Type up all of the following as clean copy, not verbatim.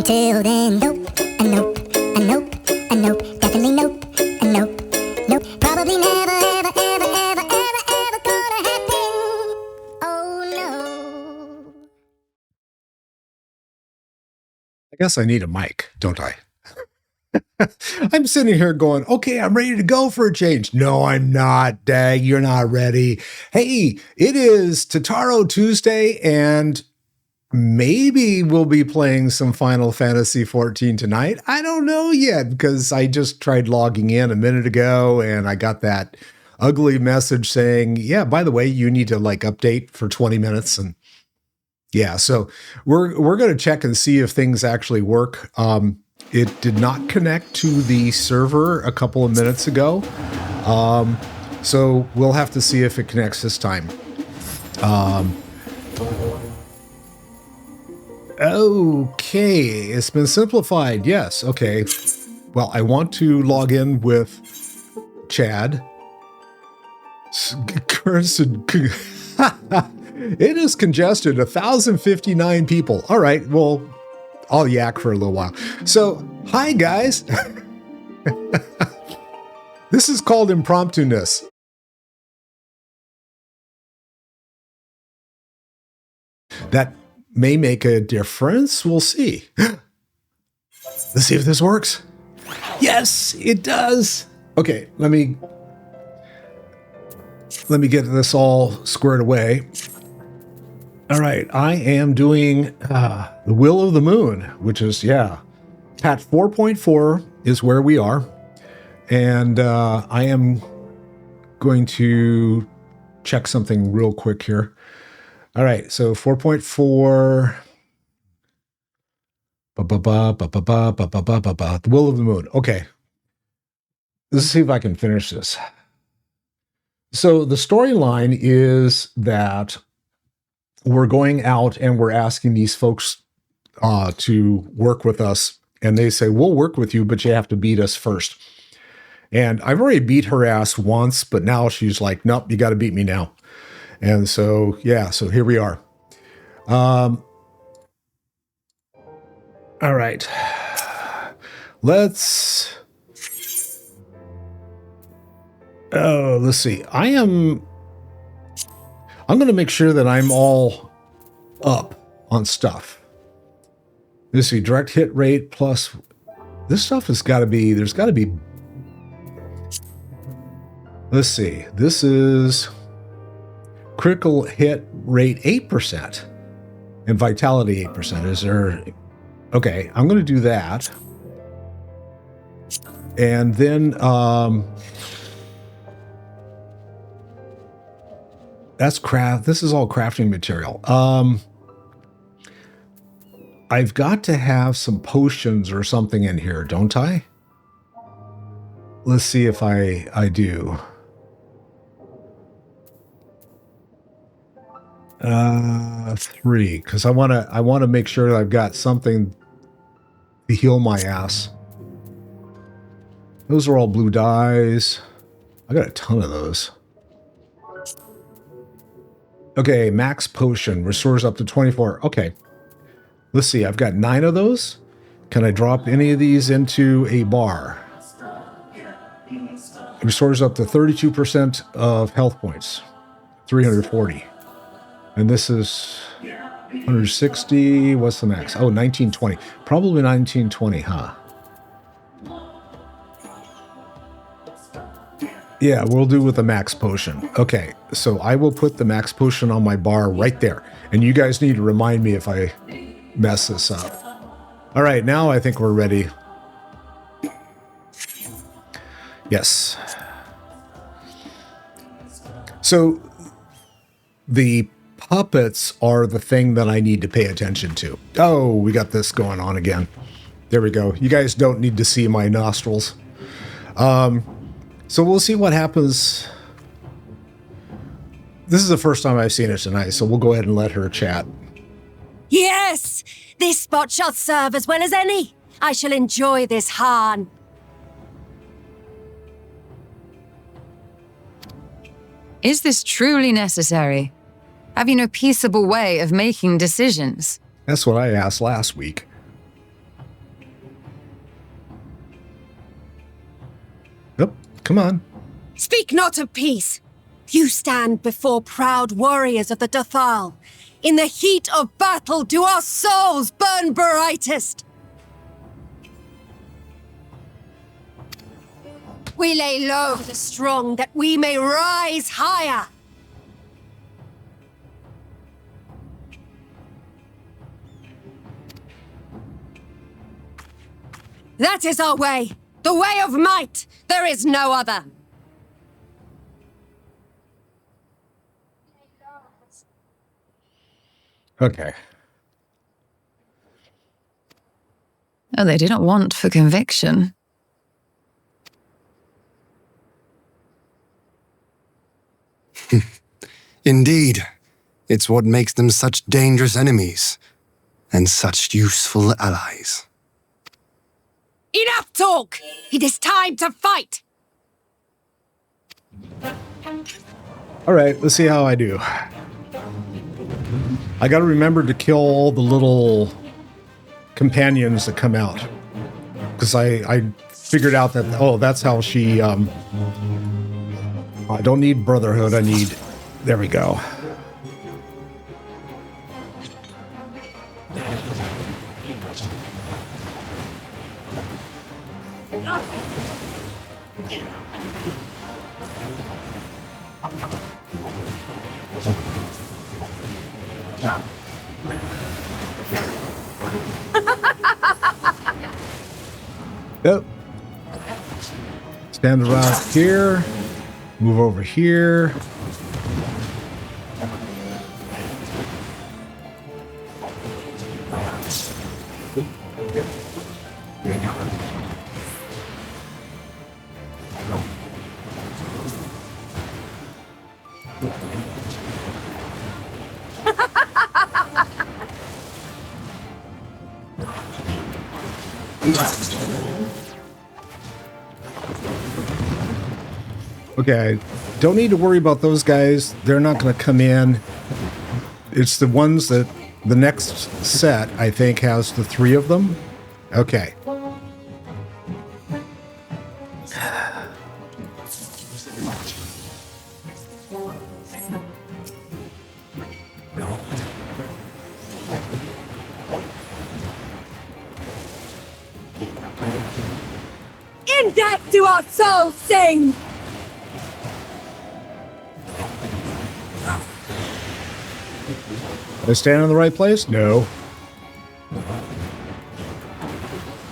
Until then, nope, a nope, a nope, a nope, definitely nope, a nope, nope, probably never, ever, ever, ever, ever, ever gonna happen. Oh no. I guess I need a mic, don't I? I'm sitting here going, okay, I'm ready to go for a change. No, I'm not, Dag. You're not ready. Hey, it is Tataru Tuesday, and maybe we'll be playing some Final Fantasy XIV tonight. I don't know yet, because I just tried logging in a minute ago, and I got that ugly message saying, yeah, by the way, you need to like update for 20 minutes. And yeah, so we're going to check and see if things actually work. It did not connect to the server a couple of minutes ago. So we'll have to see if it connects this time. Okay, it's been simplified. Yes, okay. Well, I want to log in with Chad. It is congested, 1,059 people. All right, well, I'll yak for a little while. So, hi guys. This is called impromptu-ness. That may make a difference. We'll see. Let's see if this works. Yes, it does. Okay, let me get this all squared away. All right, I am doing the Will of the Moon, which is, yeah, Pat 4.4 is where we are. And I am going to check something real quick here. All right, so 4.4. The Will of the Moon. Okay. Let's see if I can finish this. So the storyline is that we're going out and we're asking these folks to work with us. And they say, we'll work with you, but you have to beat us first. And I've already beat her ass once, but now she's like, nope, you got to beat me now. And so, yeah, so here we are. All right. Let's see. I'm going to make sure that I'm all up on stuff. Let's see, direct hit rate plus... This stuff has got to be... There's got to be... Let's see. This is critical hit rate 8% and vitality 8%. Is there... Okay, I'm going to do that. And then... That's craft. This is all crafting material. I've got to have some potions or something in here, don't I? Let's see if I do. 3, because I want to make sure that I've got something to heal my ass. Those are all blue dyes. I got a ton of those. Okay, max potion restores up to 24. Okay. Let's see, I've got 9 of those. Can I drop any of these into a bar? It restores up to 32% of health points. 340. And this is 160. What's the max? Oh, 1920. Probably 1920, huh? Yeah, we'll do with the max potion. Okay, so I will put the max potion on my bar right there. And you guys need to remind me if I mess this up. All right, now I think we're ready. Yes. So the puppets are the thing that I need to pay attention to. Oh, we got this going on again. There we go. You guys don't need to see my nostrils. So we'll see what happens. This is the first time I've seen it tonight, so we'll go ahead and let her chat. Yes! This spot shall serve as well as any. I shall enjoy this harn. Is this truly necessary? Have you no peaceable way of making decisions? That's what I asked last week. Yep, come on. Speak not of peace. You stand before proud warriors of the Dathal. In the heat of battle do our souls burn brightest. We lay low the strong that we may rise higher. That is our way. The way of might. There is no other. Okay. Oh, they didn't want for conviction. Indeed. It's what makes them such dangerous enemies and such useful allies. Enough talk! It is time to fight! All right, let's see how I do. I got to remember to kill all the little companions that come out. Because I figured out that, oh, that's how she... I don't need Brotherhood, I need... There we go. Yep. Stand around here. Move over here. Okay, don't need to worry about those guys. They're not going to come in. It's the ones that the next set, I think, has the 3 of them. Okay. In death do our souls sing! Did I stand in the right place? No.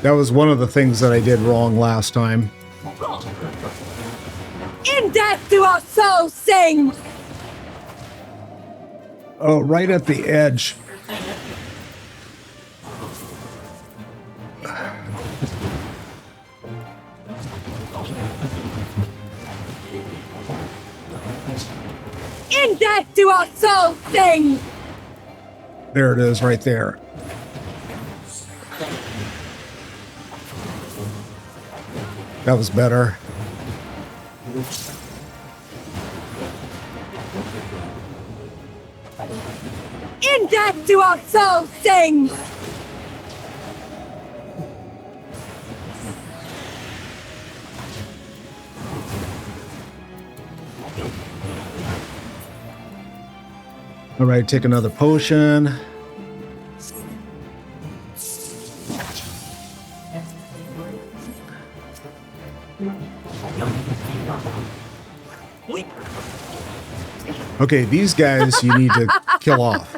That was one of the things that I did wrong last time. In death do our souls sing! Oh, right at the edge. In death do our souls sing! There it is, right there. That was better. In death do our souls sing! All right, take another potion. Okay, these guys you need to kill off.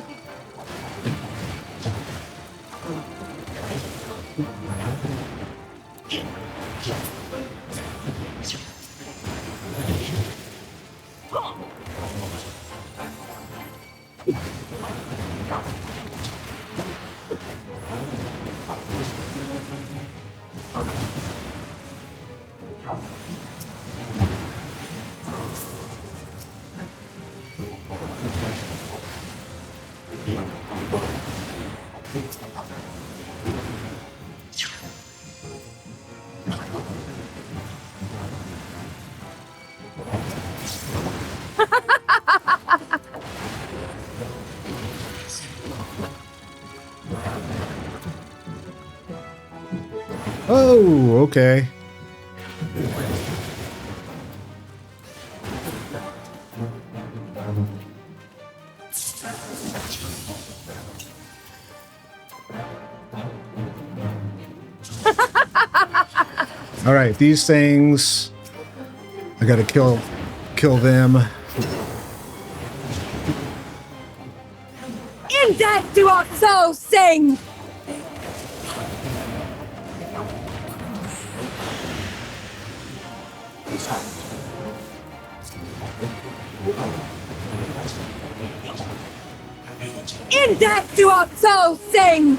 Oh, okay. All right, these things, I gotta kill them. In death do our souls sing! In death do our souls sing!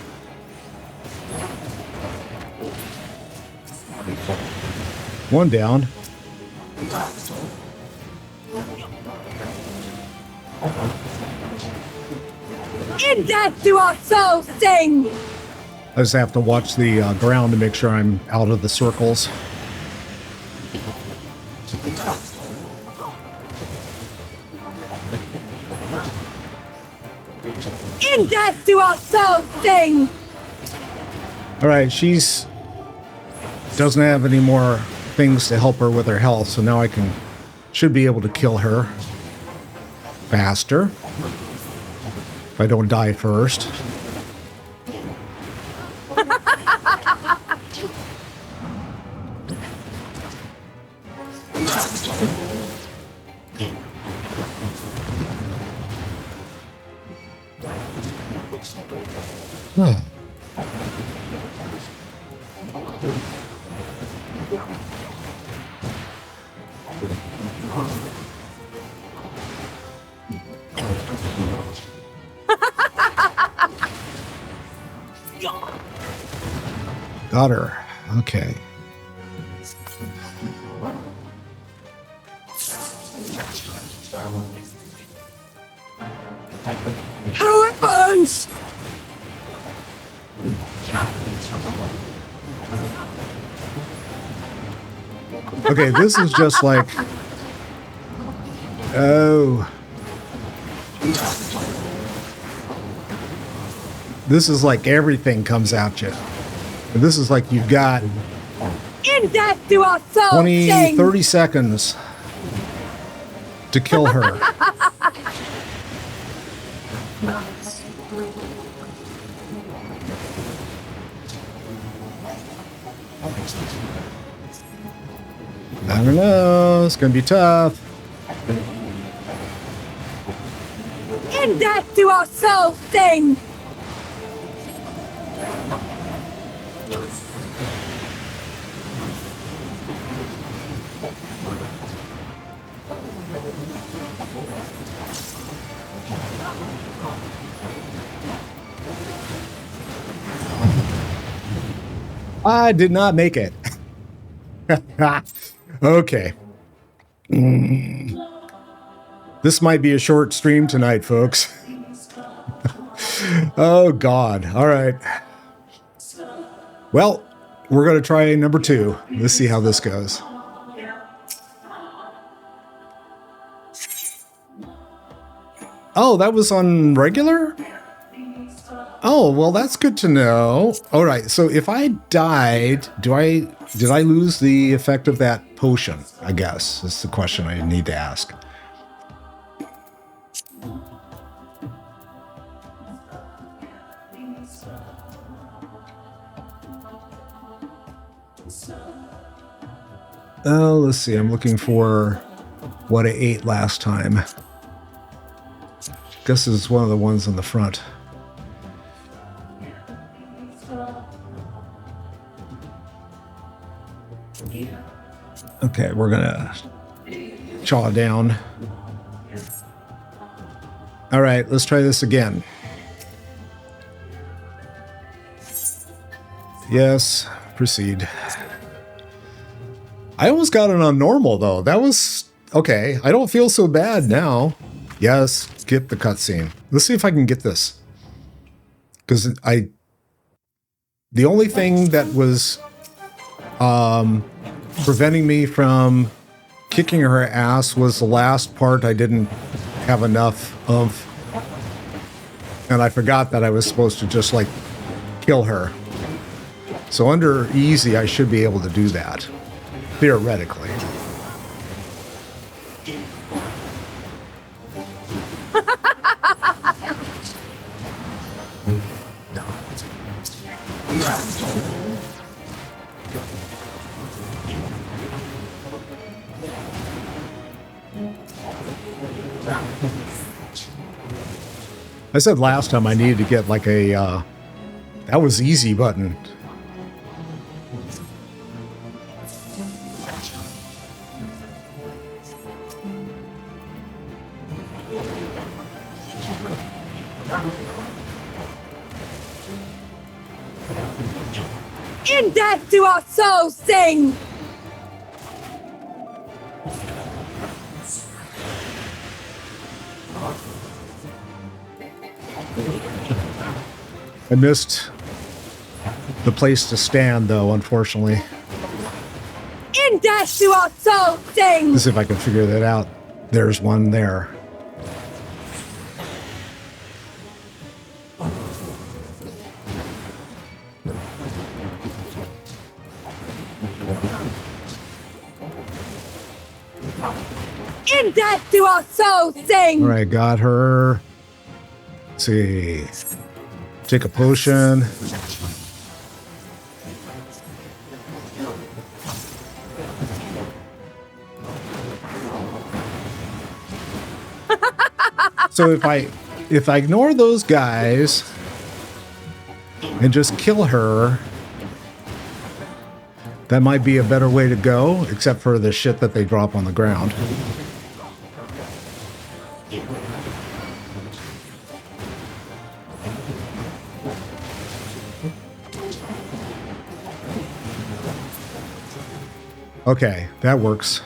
One down. In death do our souls sing! I just have to watch the ground to make sure I'm out of the circles. In death do our souls sing! All right, she's doesn't have any more things to help her with her health, so now I should be able to kill her faster if I don't die first. Got her. Okay. How it burns! Okay, this is just like... Oh. This is like everything comes at you. This is like you've got In death do our souls 20, sing! 30 seconds to kill her. I don't know. It's going to be tough. In death do our souls sing! I did not make it. Okay. This might be a short stream tonight, folks. Oh, God. All right. Well, we're going to try number 2. Let's see how this goes. Oh, that was on regular? Oh, well, that's good to know. All right, so if I died, did I lose the effect of that potion? I guess that's the question I need to ask. Oh, let's see. I'm looking for what I ate last time. Guess it's one of the ones on the front. Okay, we're gonna chaw down. All right, let's try this again. Yes, proceed. I almost got it on normal though. That was okay. I don't feel so bad now. Yes, skip the cutscene. Let's see if I can get this. Because the only thing that was preventing me from kicking her ass was the last part I didn't have enough of. And I forgot that I was supposed to just like kill her. So under easy, I should be able to do that. Theoretically. I said last time I needed to get like a, that was easy button. In death do our souls sing! I missed the place to stand, though, unfortunately. In death do our souls sing! Let's see if I can figure that out. There's one there. In death do our souls sing! All right, got her. Let's see. Take a potion. So if I ignore those guys and just kill her, that might be a better way to go, except for the shit that they drop on the ground. Okay, that works.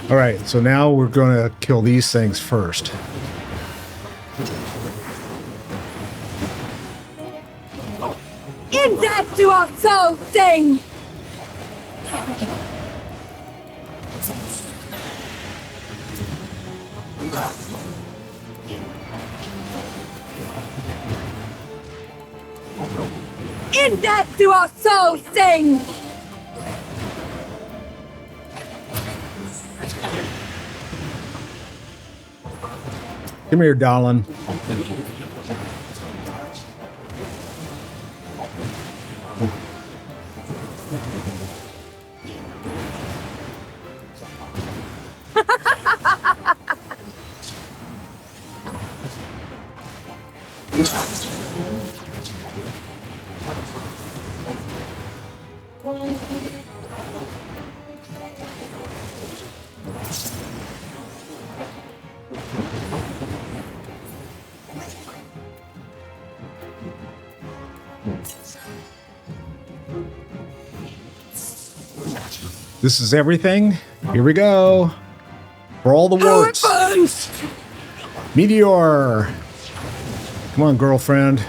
All right, so now we're going to kill these things first. In death do our souls sing! In death do our souls sing! Come here, darling. This is everything. Here we go. For all the warts. Meteor. Come on, girlfriend.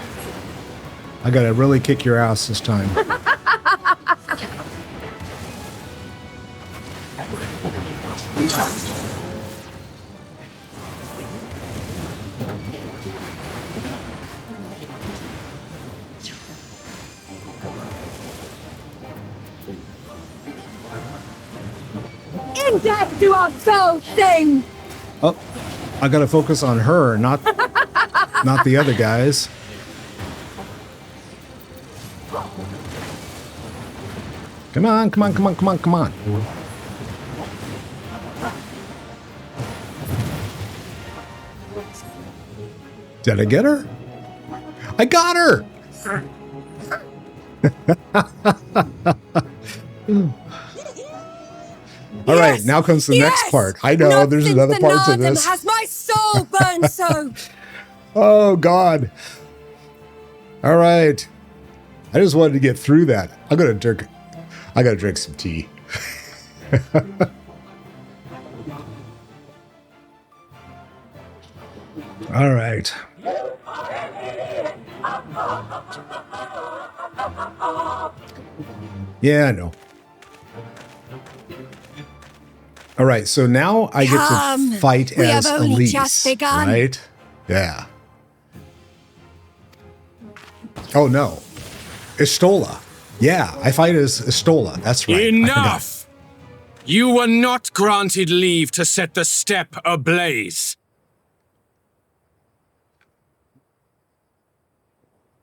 I gotta really kick your ass this time. In death do our souls sing! Oh, I gotta focus on her, not the other guys. Come on, come on, come on, come on, come on. Did I get her? I got her! All right, now comes the next part. I know, Not there's since another the part to Northern this. has my soul burned so! Oh, God. All right. I just wanted to get through that. I gotta drink some tea. All right. Yeah, I know. All right, so now I get to fight we as have only Elise, just begun. right? Yeah. Oh no, Estola. Yeah, I fight as Estola. That's right. Enough! You were not granted leave to set the steppe ablaze.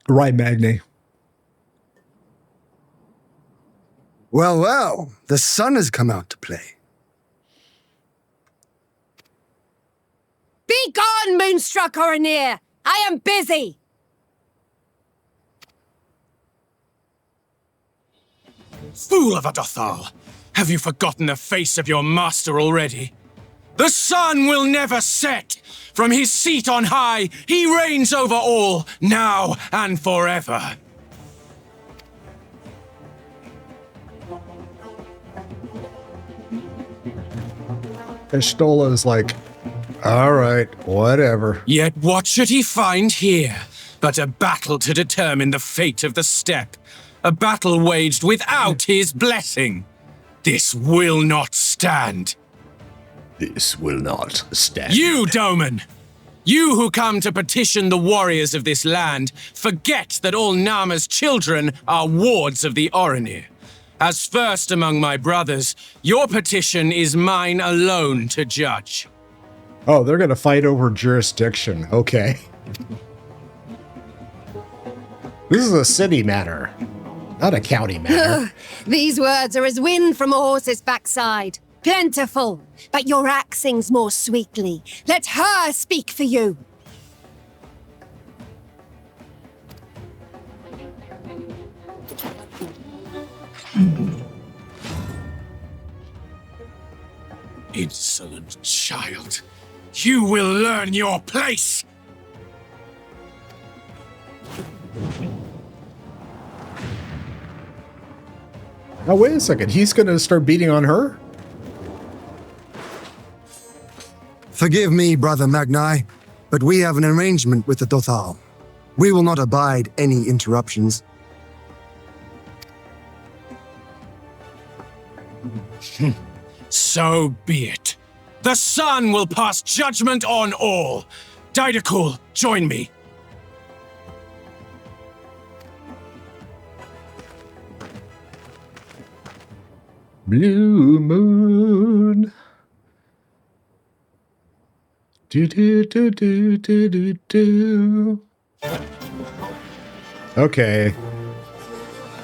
Right, Magnai. Well, well, the sun has come out to play. Be gone, moonstruck Oranir! I am busy! Fool of a Dothal! Have you forgotten the face of your master already? The sun will never set! From his seat on high, he reigns over all, now and forever. Y'shtola is like, all right, whatever. Yet what should he find here but a battle to determine the fate of the steppe? A battle waged without his blessing. This will not stand. This will not stand. You, Doman! You who come to petition the warriors of this land, forget that all Nama's children are wards of the Oranir. As first among my brothers, your petition is mine alone to judge. Oh, they're going to fight over jurisdiction. Okay. This is a city matter, not a county matter. These words are as wind from a horse's backside. Plentiful, but your axe sings more sweetly. Let her speak for you. Insolent child. You will learn your place! Now, wait a second. He's going to start beating on her? Forgive me, Brother Magnai, but we have an arrangement with the Dothal. We will not abide any interruptions. So be it. The sun will pass judgment on all. Didakul, join me. Blue moon. Do do do do do do do. Okay.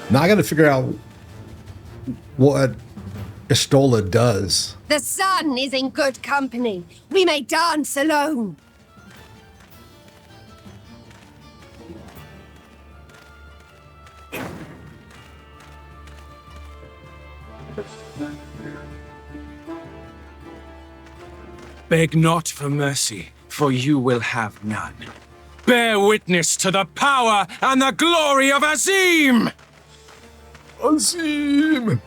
Now I got to figure out what Y'shtola does. The sun is in good company. We may dance alone. Beg not for mercy, for you will have none. Bear witness to the power and the glory of Azim! Azim!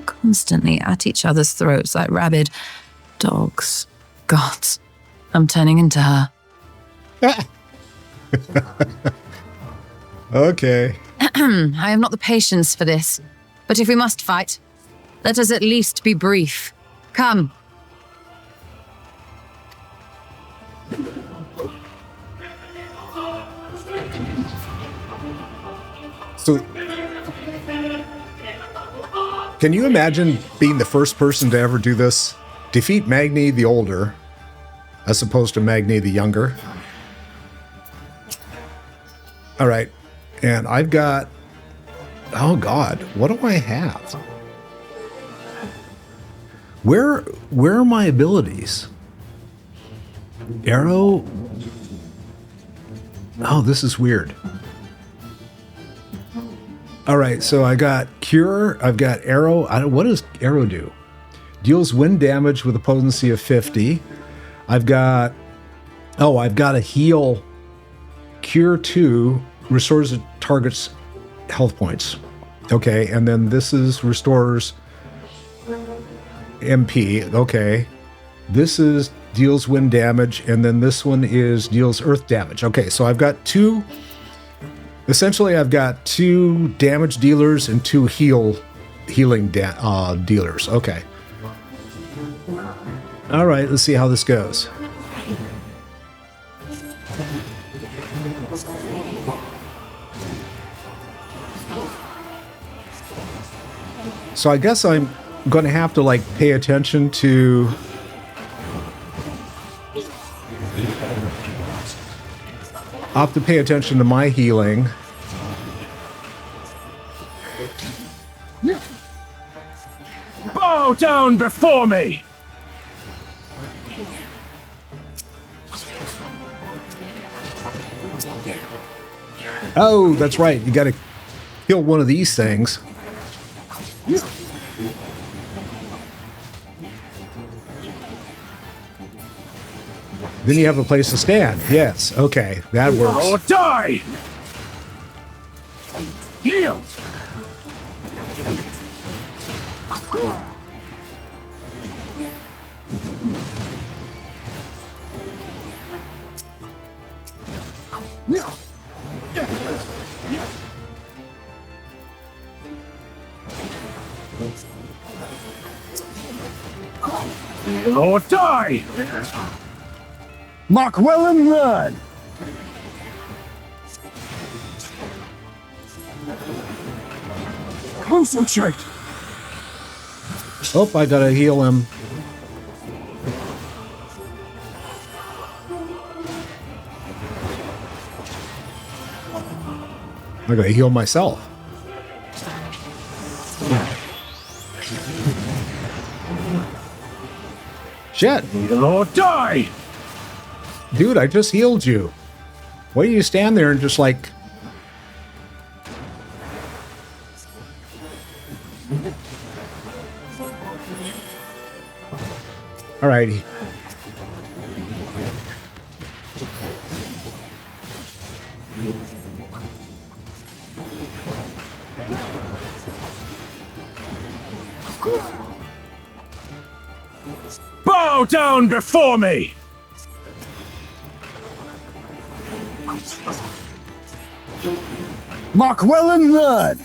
Constantly at each other's throats like rabid dogs. Gods, I'm turning into her. Okay. I have not the patience for this. But if we must fight, let us at least be brief. Come. So, can you imagine being the first person to ever do this? Defeat Magnai the older, as opposed to Magnai the younger. All right. And I've got, oh God, what do I have? Where are my abilities? Arrow? Oh, this is weird. All right, so I got Cure, I've got Arrow. What does Arrow do? Deals wind damage with a potency of 50. I've got a heal. Cure 2 restores a target's health points. Okay, and then this is restores MP. Okay, this is deals wind damage, and then this one is deals earth damage. Okay, so I've got two. Essentially, I've got 2 damage dealers and 2 healing dealers. Okay. All right, let's see how this goes. So I guess I'm going to have to like pay attention to I'll have to pay attention to my healing. Bow down before me! Oh, that's right. You got to kill one of these things. Then you have a place to stand. Yes. Okay. That works. Or die! Heal! Or die! Mark well and learn. Concentrate! Oh, I gotta heal him. I gotta heal myself. Shit. Heal or die! Dude, I just healed you. Why do you stand there and just like... Alrighty. Bow down before me! Mark well and learn.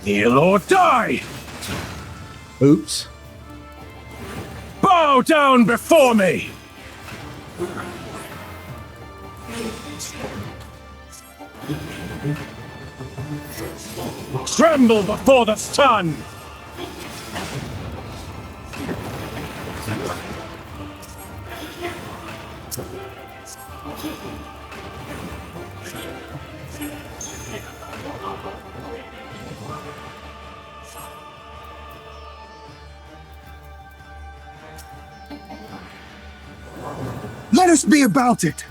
Heal or die! Oops. Bow down before me! Tremble before the sun! Let us be about it.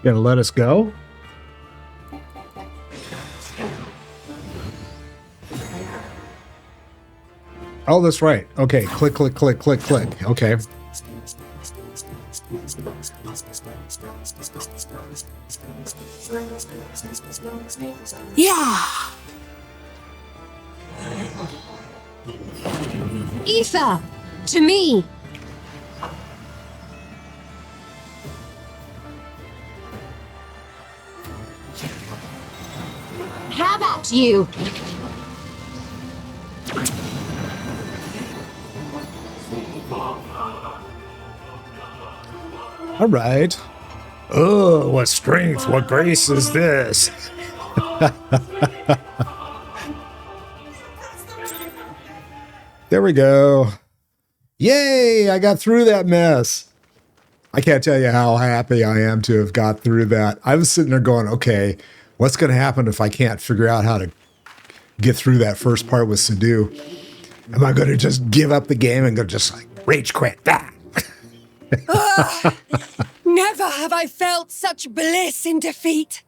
Gonna let us go? Oh, that's right. Okay, click, click, click, click, click. Okay. Yeah! Ether! To me! How about you? All right. Oh, what strength, what grace is this? There we go. Yay, I got through that mess. I can't tell you how happy I am to have got through that. I was sitting there going, okay, what's going to happen if I can't figure out how to get through that first part with Sadu? Am I going to just give up the game and go just like rage quit? Ah! Never have I felt such bliss in defeat.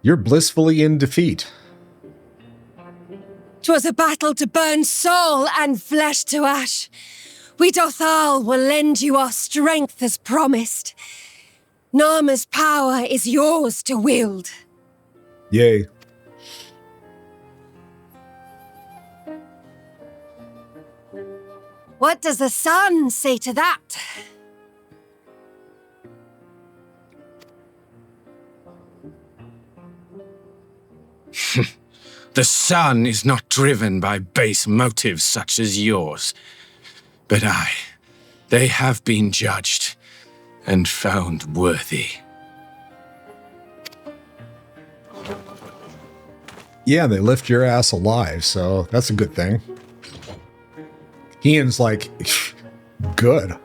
You're blissfully in defeat. 'Twas a battle to burn soul and flesh to ash. We Dothal will lend you our strength as promised. Narma's power is yours to wield. Yay. What does the sun say to that? The sun is not driven by base motives such as yours. But they have been judged and found worthy. Yeah, they lift your ass alive, so that's a good thing. Ian's like, good.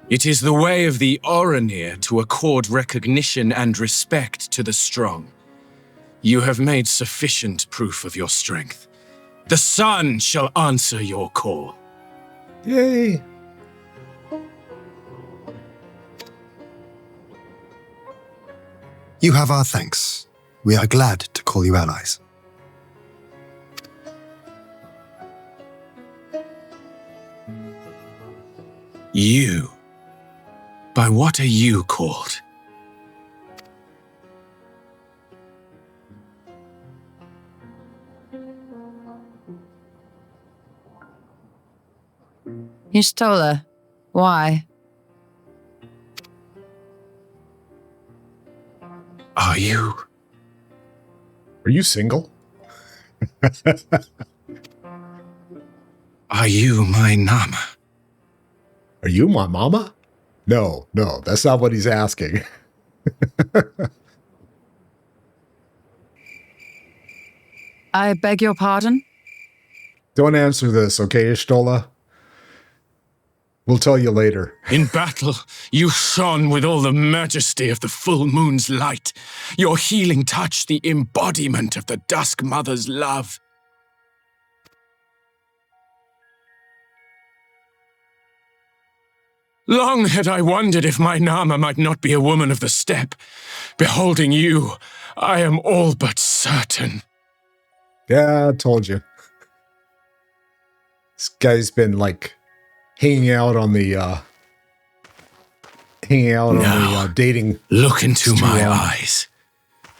It is the way of the Oranir to accord recognition and respect to the strong. You have made sufficient proof of your strength. The sun shall answer your call. Yay. You have our thanks. We are glad to call you allies. You? By what are you called? Y'shtola, why? Are you? Are you single? Are you my Nama? Are you my mama? No, that's not what he's asking. I beg your pardon? Don't answer this, okay, Y'shtola? We'll tell you later. In battle, you shone with all the majesty of the full moon's light. Your healing touch, the embodiment of the Dusk Mother's love. Long had I wondered if my Nama might not be a woman of the steppe. Beholding you, I am all but certain. Yeah, I told you. This guy's been like hanging out on the dating. Look into my long. eyes.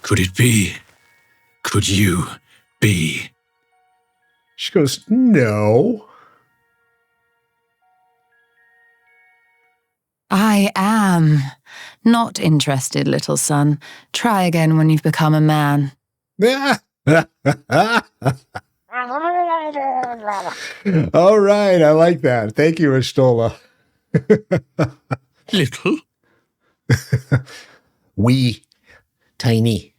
Could it be? Could you be? She goes, no. I am not interested, little son. Try again when you've become a man. All right, I like that. Thank you, Y'shtola. Little? Wee. Tiny.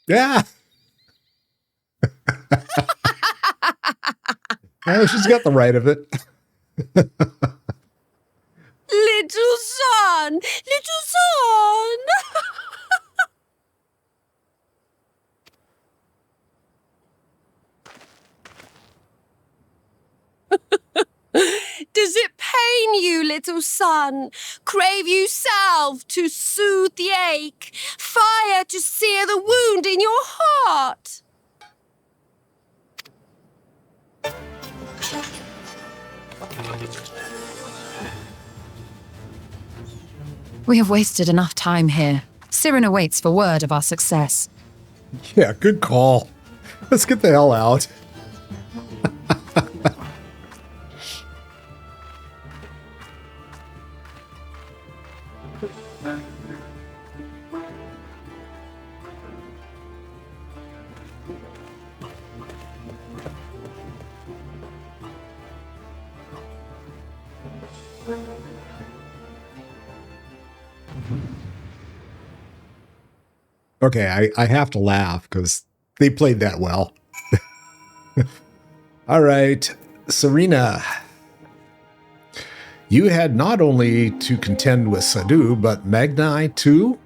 Yeah. Oh, she's got the right of it. Little son! Little son! Does it pain you, little son? Crave you salve to soothe the ache? Fire to sear the wound in your heart? We have wasted enough time here. Siren awaits for word of our success. Yeah, good call. Let's get the hell out. Okay, I have to laugh because they played that well. All right, Serena. You had not only to contend with Sadu, but Magnai too.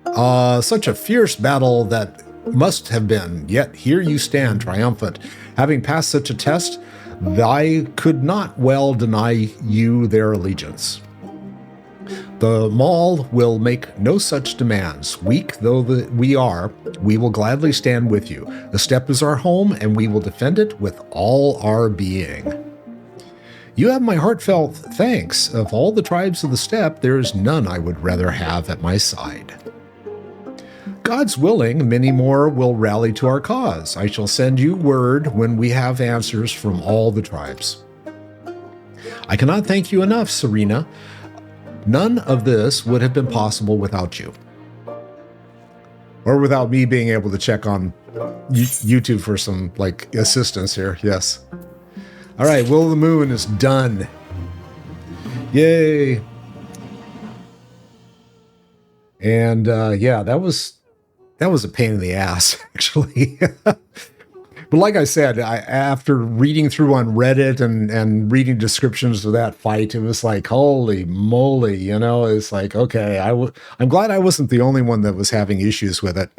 Such a fierce battle that must have been, yet here you stand triumphant. Having passed such a test, I could not well deny you their allegiance. The Maul will make no such demands. Weak though we are, we will gladly stand with you. The steppe is our home, and we will defend it with all our being. You have my heartfelt thanks. Of all the tribes of the steppe, there is none I would rather have at my side. God's willing, many more will rally to our cause. I shall send you word when we have answers from all the tribes. I cannot thank you enough, Serena. None of this would have been possible without you. Or without me being able to check on YouTube for some, like, assistance here. Yes. All right, Will of the Moon is done. Yay. And yeah, that was a pain in the ass, actually. But like I said, after reading through on Reddit and reading descriptions of that fight, it was like, holy moly, you know, it's like, okay, I'm glad I wasn't the only one that was having issues with it.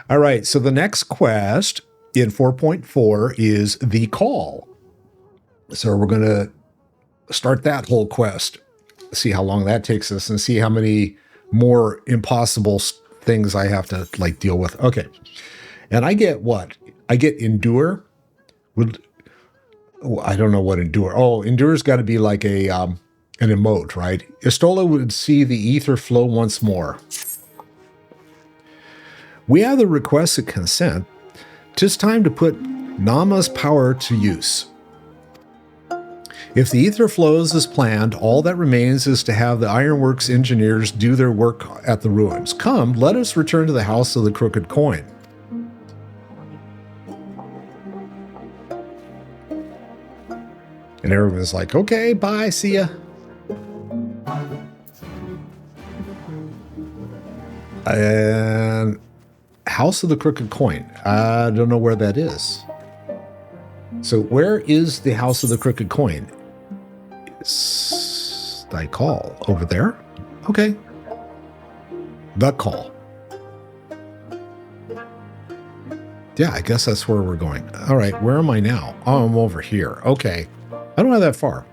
All right, so the next quest in 4.4 is The Call. So we're going to start that whole quest, see how long that takes us, and see how many more impossible things I have to, like, deal with. Okay, and I get what? I get Endure. I don't know what Endure. Oh, Endure's got to be like an emote, right? Istola would see the ether flow once more. We have the requested consent. 'Tis time to put Nama's power to use. If the ether flows as planned, all that remains is to have the Ironworks engineers do their work at the ruins. Come, let us return to the House of the Crooked Coin. And everyone's like, okay, bye, see ya. And House of the Crooked Coin. I don't know where that is. So where is the House of the Crooked Coin? It's thy call over there. Okay. The Call. Yeah, I guess that's where we're going. All right, where am I now? Oh, I'm over here. Okay. I don't have that far.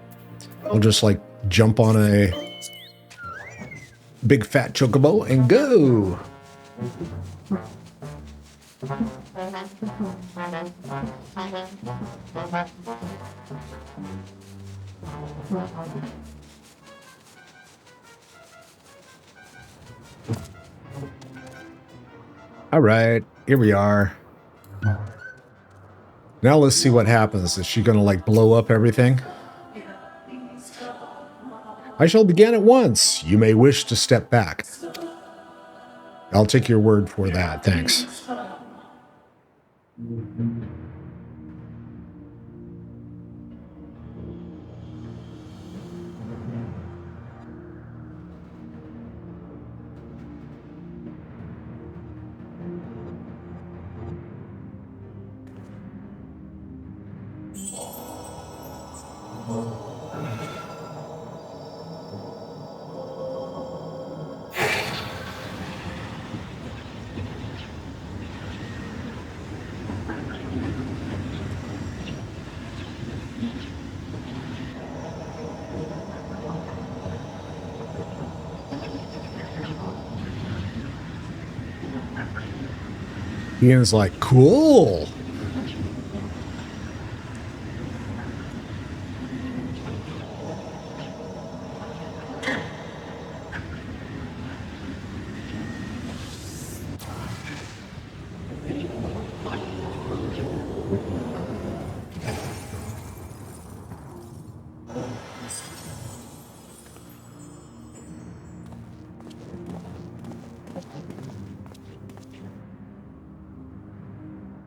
I'll just, like, jump on a big fat chocobo and go. All right, here we are. Now let's see what happens. Is she going to, like, blow up everything? I shall begin at once. You may wish to step back. I'll take your word for that. Thanks. Ian's like, cool.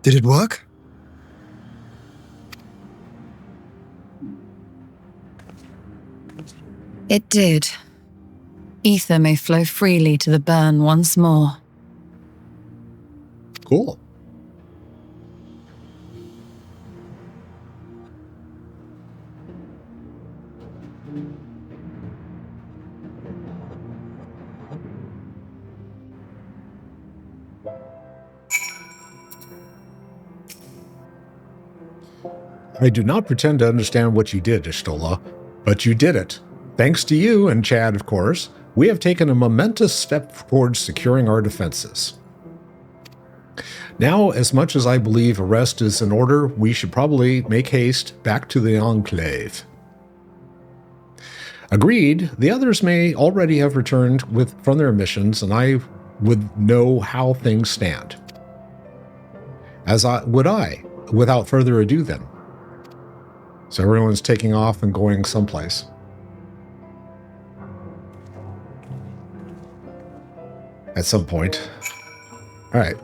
Did it work? It did. Ether may flow freely to the burn once more. Cool. I do not pretend to understand what you did, Istola, but you did it. Thanks to you and Chad, of course, we have taken a momentous step towards securing our defenses. Now, as much as I believe arrest is in order, we should probably make haste back to the Enclave. Agreed. The others may already have returned from their missions, and I would know how things stand. As would I, without further ado then. So everyone's taking off and going someplace. At some point. All right.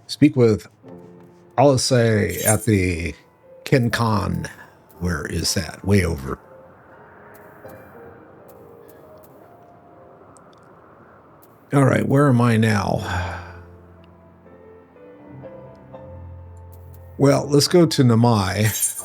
Speak with Alisaie at the Kenkan. Where is that? Way over. All right, where am I now? Well, let's go to Namai.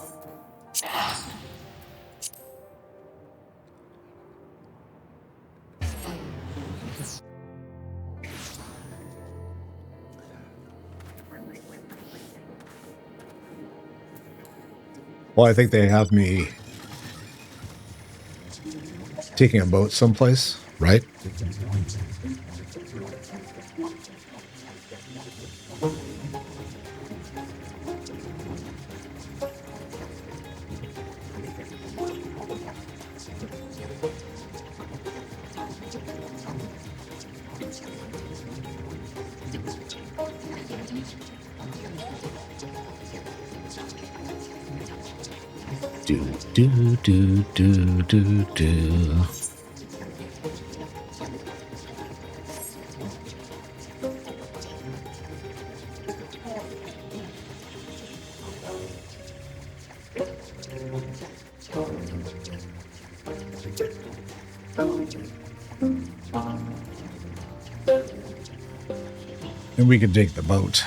Well, I think they have me taking a boat someplace, right? Do. And we could take the boat.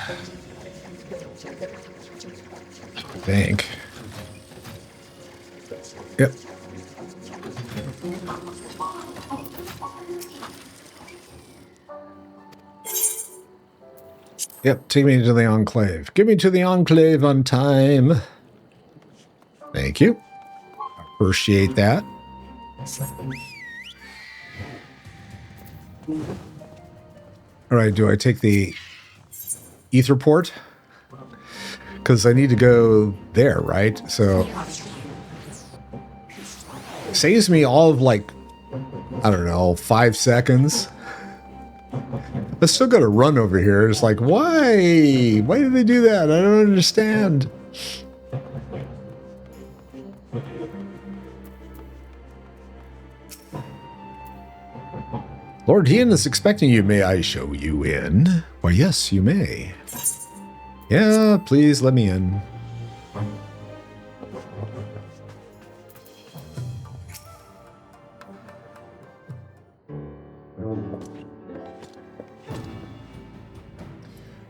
I think. Yep. Yep, take me to the Enclave. Get me to the Enclave on time. Thank you. Appreciate that. All right, do I take the ether port? Because I need to go there, right? So saves me all of like, I don't know, 5 seconds. I still got to run over here. It's like, why? Why did they do that? I don't understand. Lord Hien is expecting you. May I show you in? Why, yes, you may. Yeah, please let me in.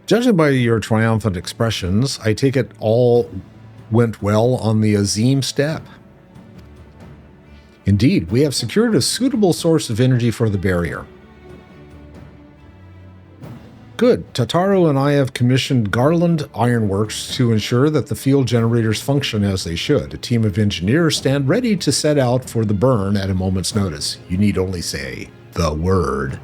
Judging by your triumphant expressions, I take it all went well on the Azim step. Indeed, we have secured a suitable source of energy for the barrier. Good. Tataru and I have commissioned Garland Ironworks to ensure that the field generators function as they should. A team of engineers stand ready to set out for the burn at a moment's notice. You need only say the word.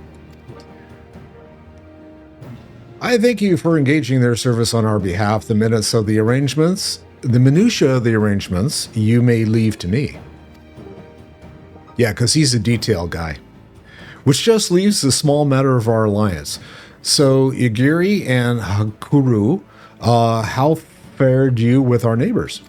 I thank you for engaging their service on our behalf. The minutes of the arrangements, the minutiae of the arrangements, you may leave to me. Yeah, because he's a detail guy. Which just leaves the small matter of our alliance. So, Igiri and Hakuru, how fared you with our neighbors?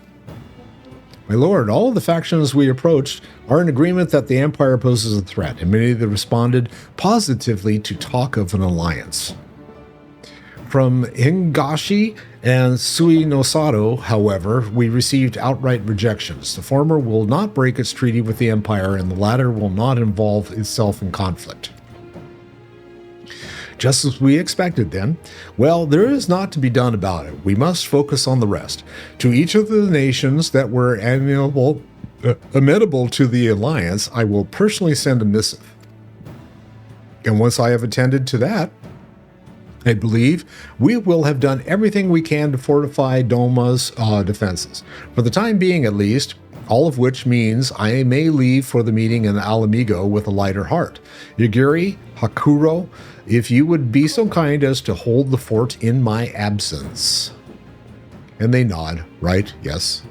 My lord, all of the factions we approached are in agreement that the Empire poses a threat, and many of them responded positively to talk of an alliance. From Hingashi and Sui no Sado, however, we received outright rejections. The former will not break its treaty with the Empire, and the latter will not involve itself in conflict. Just as we expected then. Well, there is naught to be done about it. We must focus on the rest. To each of the nations that were amenable to the alliance, I will personally send a missive. And once I have attended to that, I believe we will have done everything we can to fortify Doma's defenses. For the time being, at least, all of which means I may leave for the meeting in Alamigo with a lighter heart. Yagiri, Hakuro, if you would be so kind as to hold the fort in my absence. And they nod, right? Yes.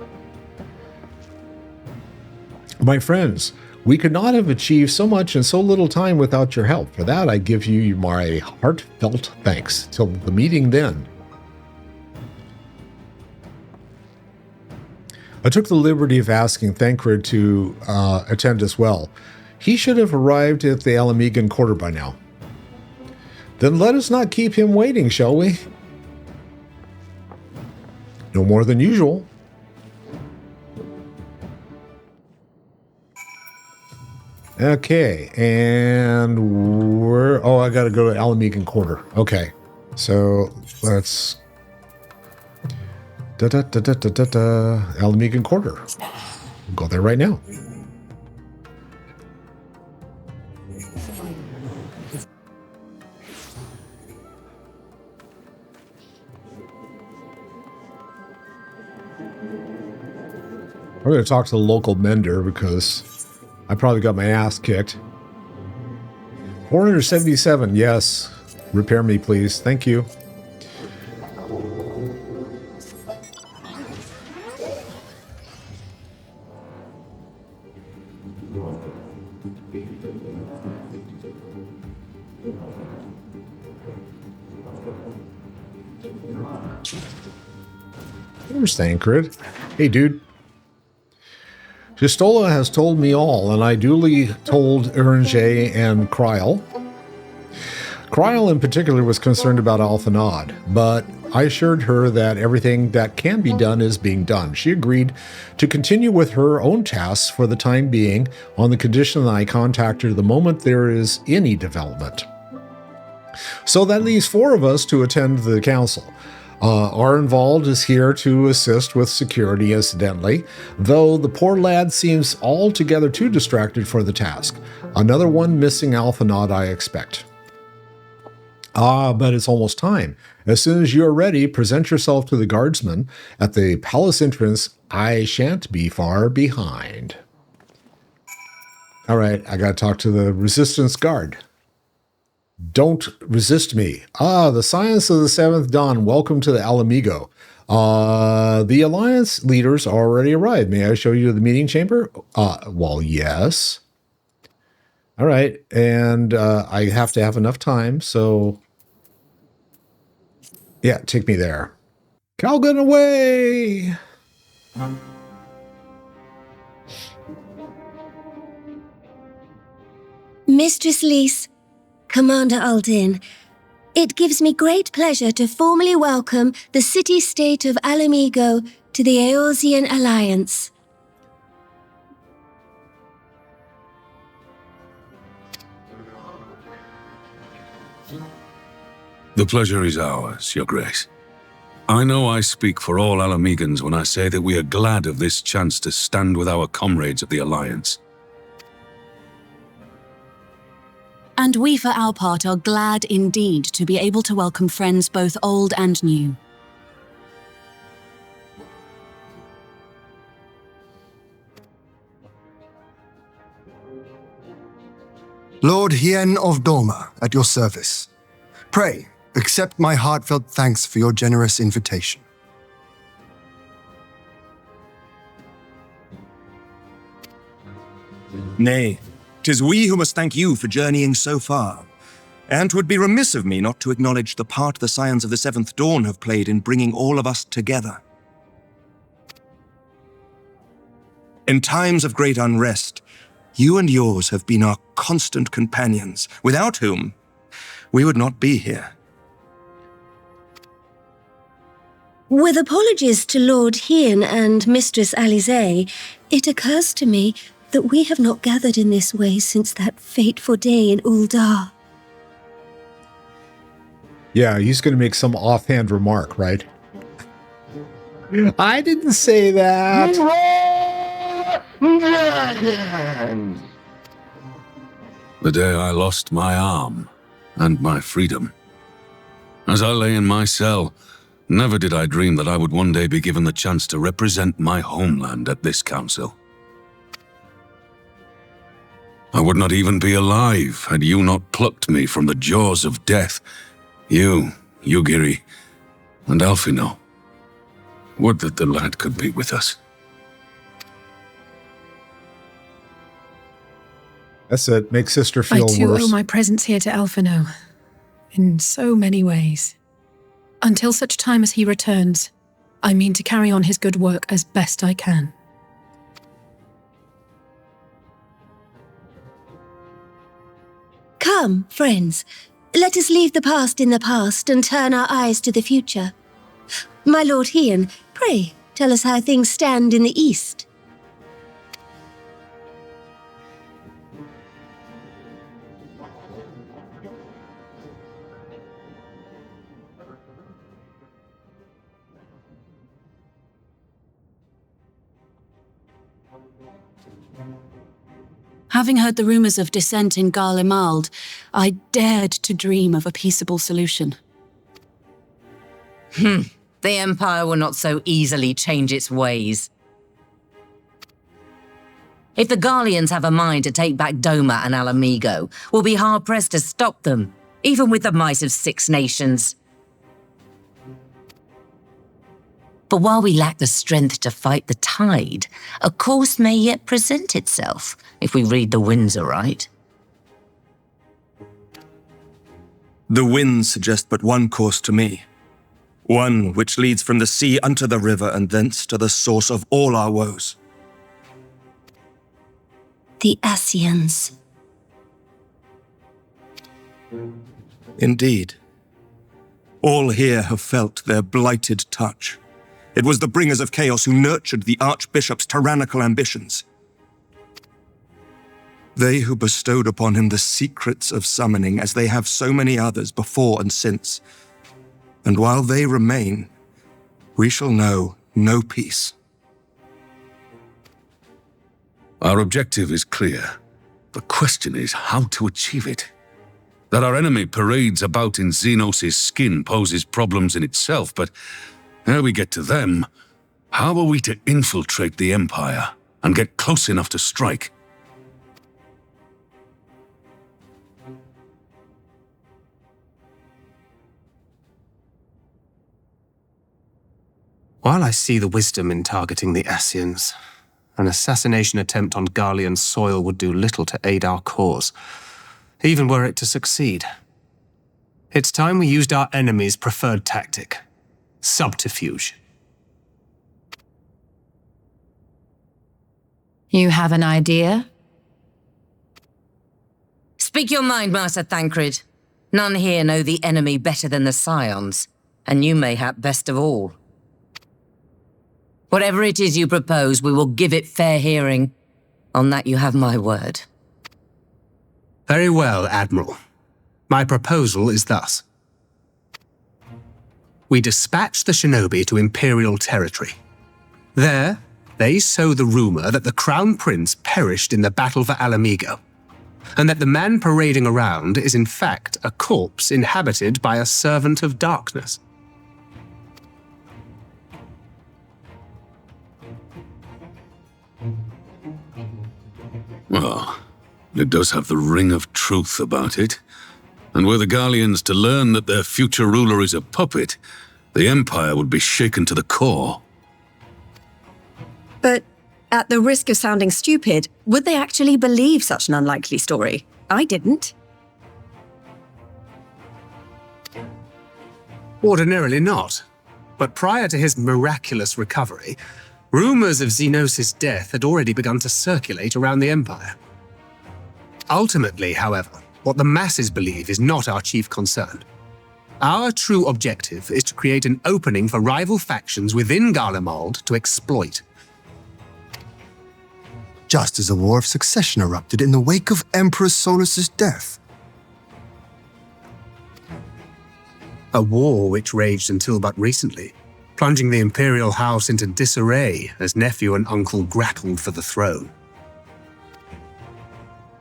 My friends, We could not have achieved so much in so little time without your help. For that, I give you my heartfelt thanks. Till the meeting then. I took the liberty of asking Thancred to attend as well. He should have arrived at the Alamigan quarter by now. Then let us not keep him waiting, shall we? No more than usual. Okay, and where? Oh, I gotta go to Alamigan quarter. Okay, so let's Alamigan quarter. We'll go there right now. I'm going to talk to the local mender because I probably got my ass kicked. 477, yes. Repair me, please. Thank you. There's Thancred. Hey, dude. Gistola has told me all, and I duly told Eringe and Kryl. Kryl in particular was concerned about Alphanod, but I assured her that everything that can be done is being done. She agreed to continue with her own tasks for the time being on the condition that I contact her the moment there is any development. So that leaves 4 of us to attend the council. Involved is here to assist with security, incidentally, though the poor lad seems altogether too distracted for the task. Another one missing Alphanod, I expect. But it's almost time. As soon as you are ready, present yourself to the guardsman at the palace entrance. I shan't be far behind. All right, I got to talk to the resistance guard. Don't resist me. The Science of the Seventh Dawn. Welcome to the Alamigo. The Alliance leaders already arrived. May I show you the meeting chamber? Well, yes. All right. And I have to have enough time, so... yeah, take me there. Calgon away! Mistress Lys, Commander Aldin, it gives me great pleasure to formally welcome the city-state of Alamigo to the Eorzean Alliance. The pleasure is ours, Your Grace. I know I speak for all Alamegans when I say that we are glad of this chance to stand with our comrades of the Alliance. And we, for our part, are glad indeed to be able to welcome friends both old and new. Lord Hien of Doma, at your service. Pray, accept my heartfelt thanks for your generous invitation. Nay, 'tis we who must thank you for journeying so far. And 'twould be remiss of me not to acknowledge the part the Scions of the Seventh Dawn have played in bringing all of us together. In times of great unrest, you and yours have been our constant companions, without whom we would not be here. With apologies to Lord Hien and Mistress Alisaie, it occurs to me that we have not gathered in this way since that fateful day in Uldar. Yeah, he's going to make some offhand remark, right? I didn't say that. The day I lost my arm and my freedom. As I lay in my cell, never did I dream that I would one day be given the chance to represent my homeland at this council. I would not even be alive had you not plucked me from the jaws of death. You, Yugiri, and Alphino. Would that the lad could be with us. That's it. Make sister feel I too worse. owe my presence here to Alphino, in so many ways. Until such time as he returns, I mean to carry on his good work as best I can. Come, friends, let us leave the past in the past and turn our eyes to the future. My Lord Hien, pray, tell us how things stand in the east. Having heard the rumors of dissent in Garlemald, I dared to dream of a peaceable solution. The Empire will not so easily change its ways. If the Garleans have a mind to take back Doma and Alamigo, we'll be hard-pressed to stop them, even with the might of 6 nations. But while we lack the strength to fight the tide, a course may yet present itself, if we read the winds aright. The winds suggest but one course to me. One which leads from the sea unto the river and thence to the source of all our woes. The Ascians. Indeed. All here have felt their blighted touch. It was the bringers of chaos who nurtured the Archbishop's tyrannical ambitions. They who bestowed upon him the secrets of summoning, as they have so many others before and since. And while they remain, we shall know no peace. Our objective is clear. The question is how to achieve it. That our enemy parades about in Xenos' skin poses problems in itself, but ere we get to them, how are we to infiltrate the Empire and get close enough to strike? While I see the wisdom in targeting the Ascians, an assassination attempt on Garlean soil would do little to aid our cause, even were it to succeed. It's time we used our enemy's preferred tactic: subterfuge. You have an idea? Speak your mind, Master Thancred. None here know the enemy better than the Scions, and you mayhap best of all. Whatever it is you propose, we will give it fair hearing. On that you have my word. Very well, Admiral. My proposal is thus. We dispatch the shinobi to Imperial territory. There, they sow the rumor that the Crown Prince perished in the battle for Alamigo, and that the man parading around is in fact a corpse inhabited by a servant of darkness. Well, it does have the ring of truth about it. And were the Garleans to learn that their future ruler is a puppet, the Empire would be shaken to the core. But at the risk of sounding stupid, would they actually believe such an unlikely story? I didn't. Ordinarily not. But prior to his miraculous recovery, rumors of Xenos' death had already begun to circulate around the Empire. Ultimately, however, what the masses believe is not our chief concern. Our true objective is to create an opening for rival factions within Garlemald to exploit. Just as a war of succession erupted in the wake of Emperor Solus's death. A war which raged until but recently, plunging the Imperial House into disarray as nephew and uncle grappled for the throne.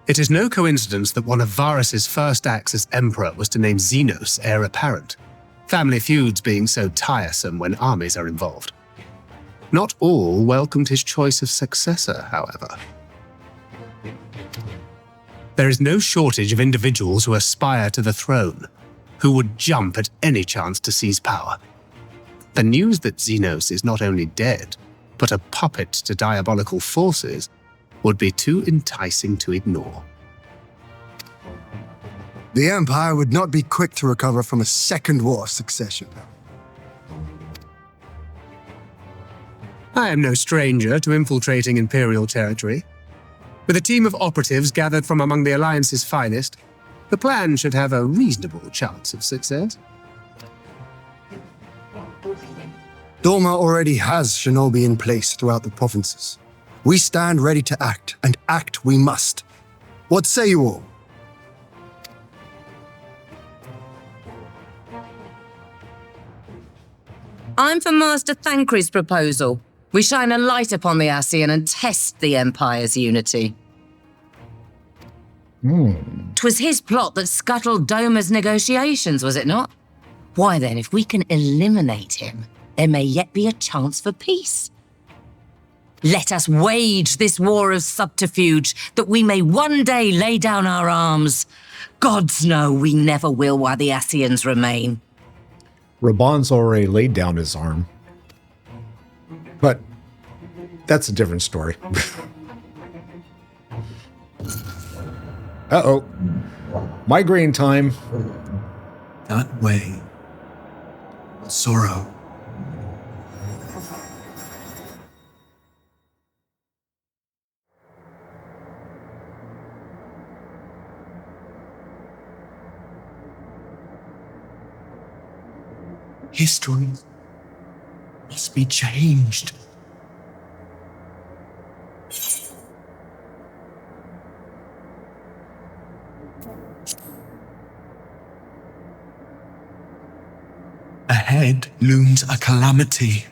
It is no coincidence that one of Varus's first acts as Emperor was to name Xenos heir apparent, family feuds being so tiresome when armies are involved. Not all welcomed his choice of successor, however. There is no shortage of individuals who aspire to the throne, who would jump at any chance to seize power. The news that Xenos is not only dead, but a puppet to diabolical forces, would be too enticing to ignore. The Empire would not be quick to recover from a second war of succession. I am no stranger to infiltrating Imperial territory. With a team of operatives gathered from among the Alliance's finest, the plan should have a reasonable chance of success. Doma already has shinobi in place throughout the provinces. We stand ready to act, and act we must. What say you all? I'm for Master Thancred's proposal. We shine a light upon the Ascian and test the Empire's unity. 'Twas his plot that scuttled Doma's negotiations, was it not? Why then, if we can eliminate him, there may yet be a chance for peace. Let us wage this war of subterfuge, that we may one day lay down our arms. Gods know we never will while the Ascians remain. Raban's already laid down his arm. But that's a different story. Uh-oh. Migraine time. That way. Sorrow. History must be changed. Ahead looms a calamity.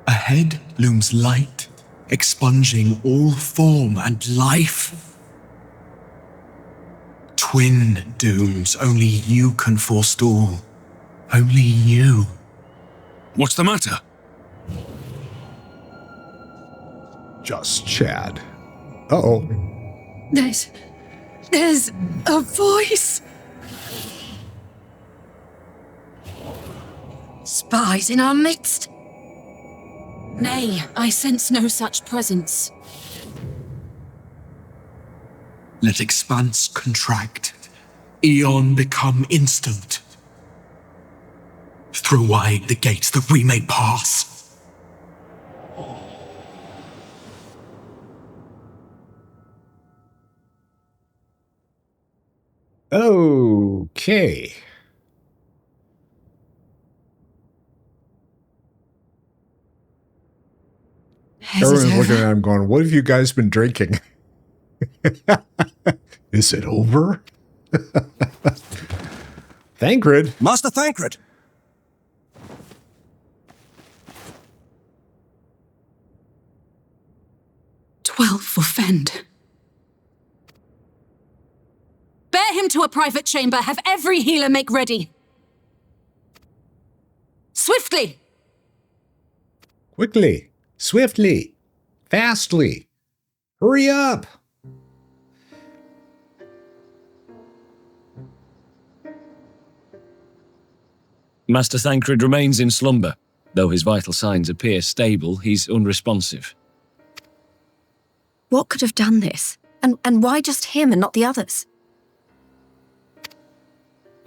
Ahead looms light, expunging all form and life. Twin dooms only you can forestall. Only you. What's the matter? Just Chad. Uh-oh. There's a voice. Spies in our midst. Nay, I sense no such presence. Let expanse contract. Eon become instant. Throw wide the gates that we may pass. Okay. Everyone's looking at him going, what have you guys been drinking? Is it over? Thancred. Master Thancred! 12 for Fend. Bear him to a private chamber. Have every healer make ready. Swiftly! Quickly. Swiftly. Fastly. Hurry up. Master Thancred remains in slumber. Though his vital signs appear stable, he's unresponsive. What could have done this? And why just him and not the others?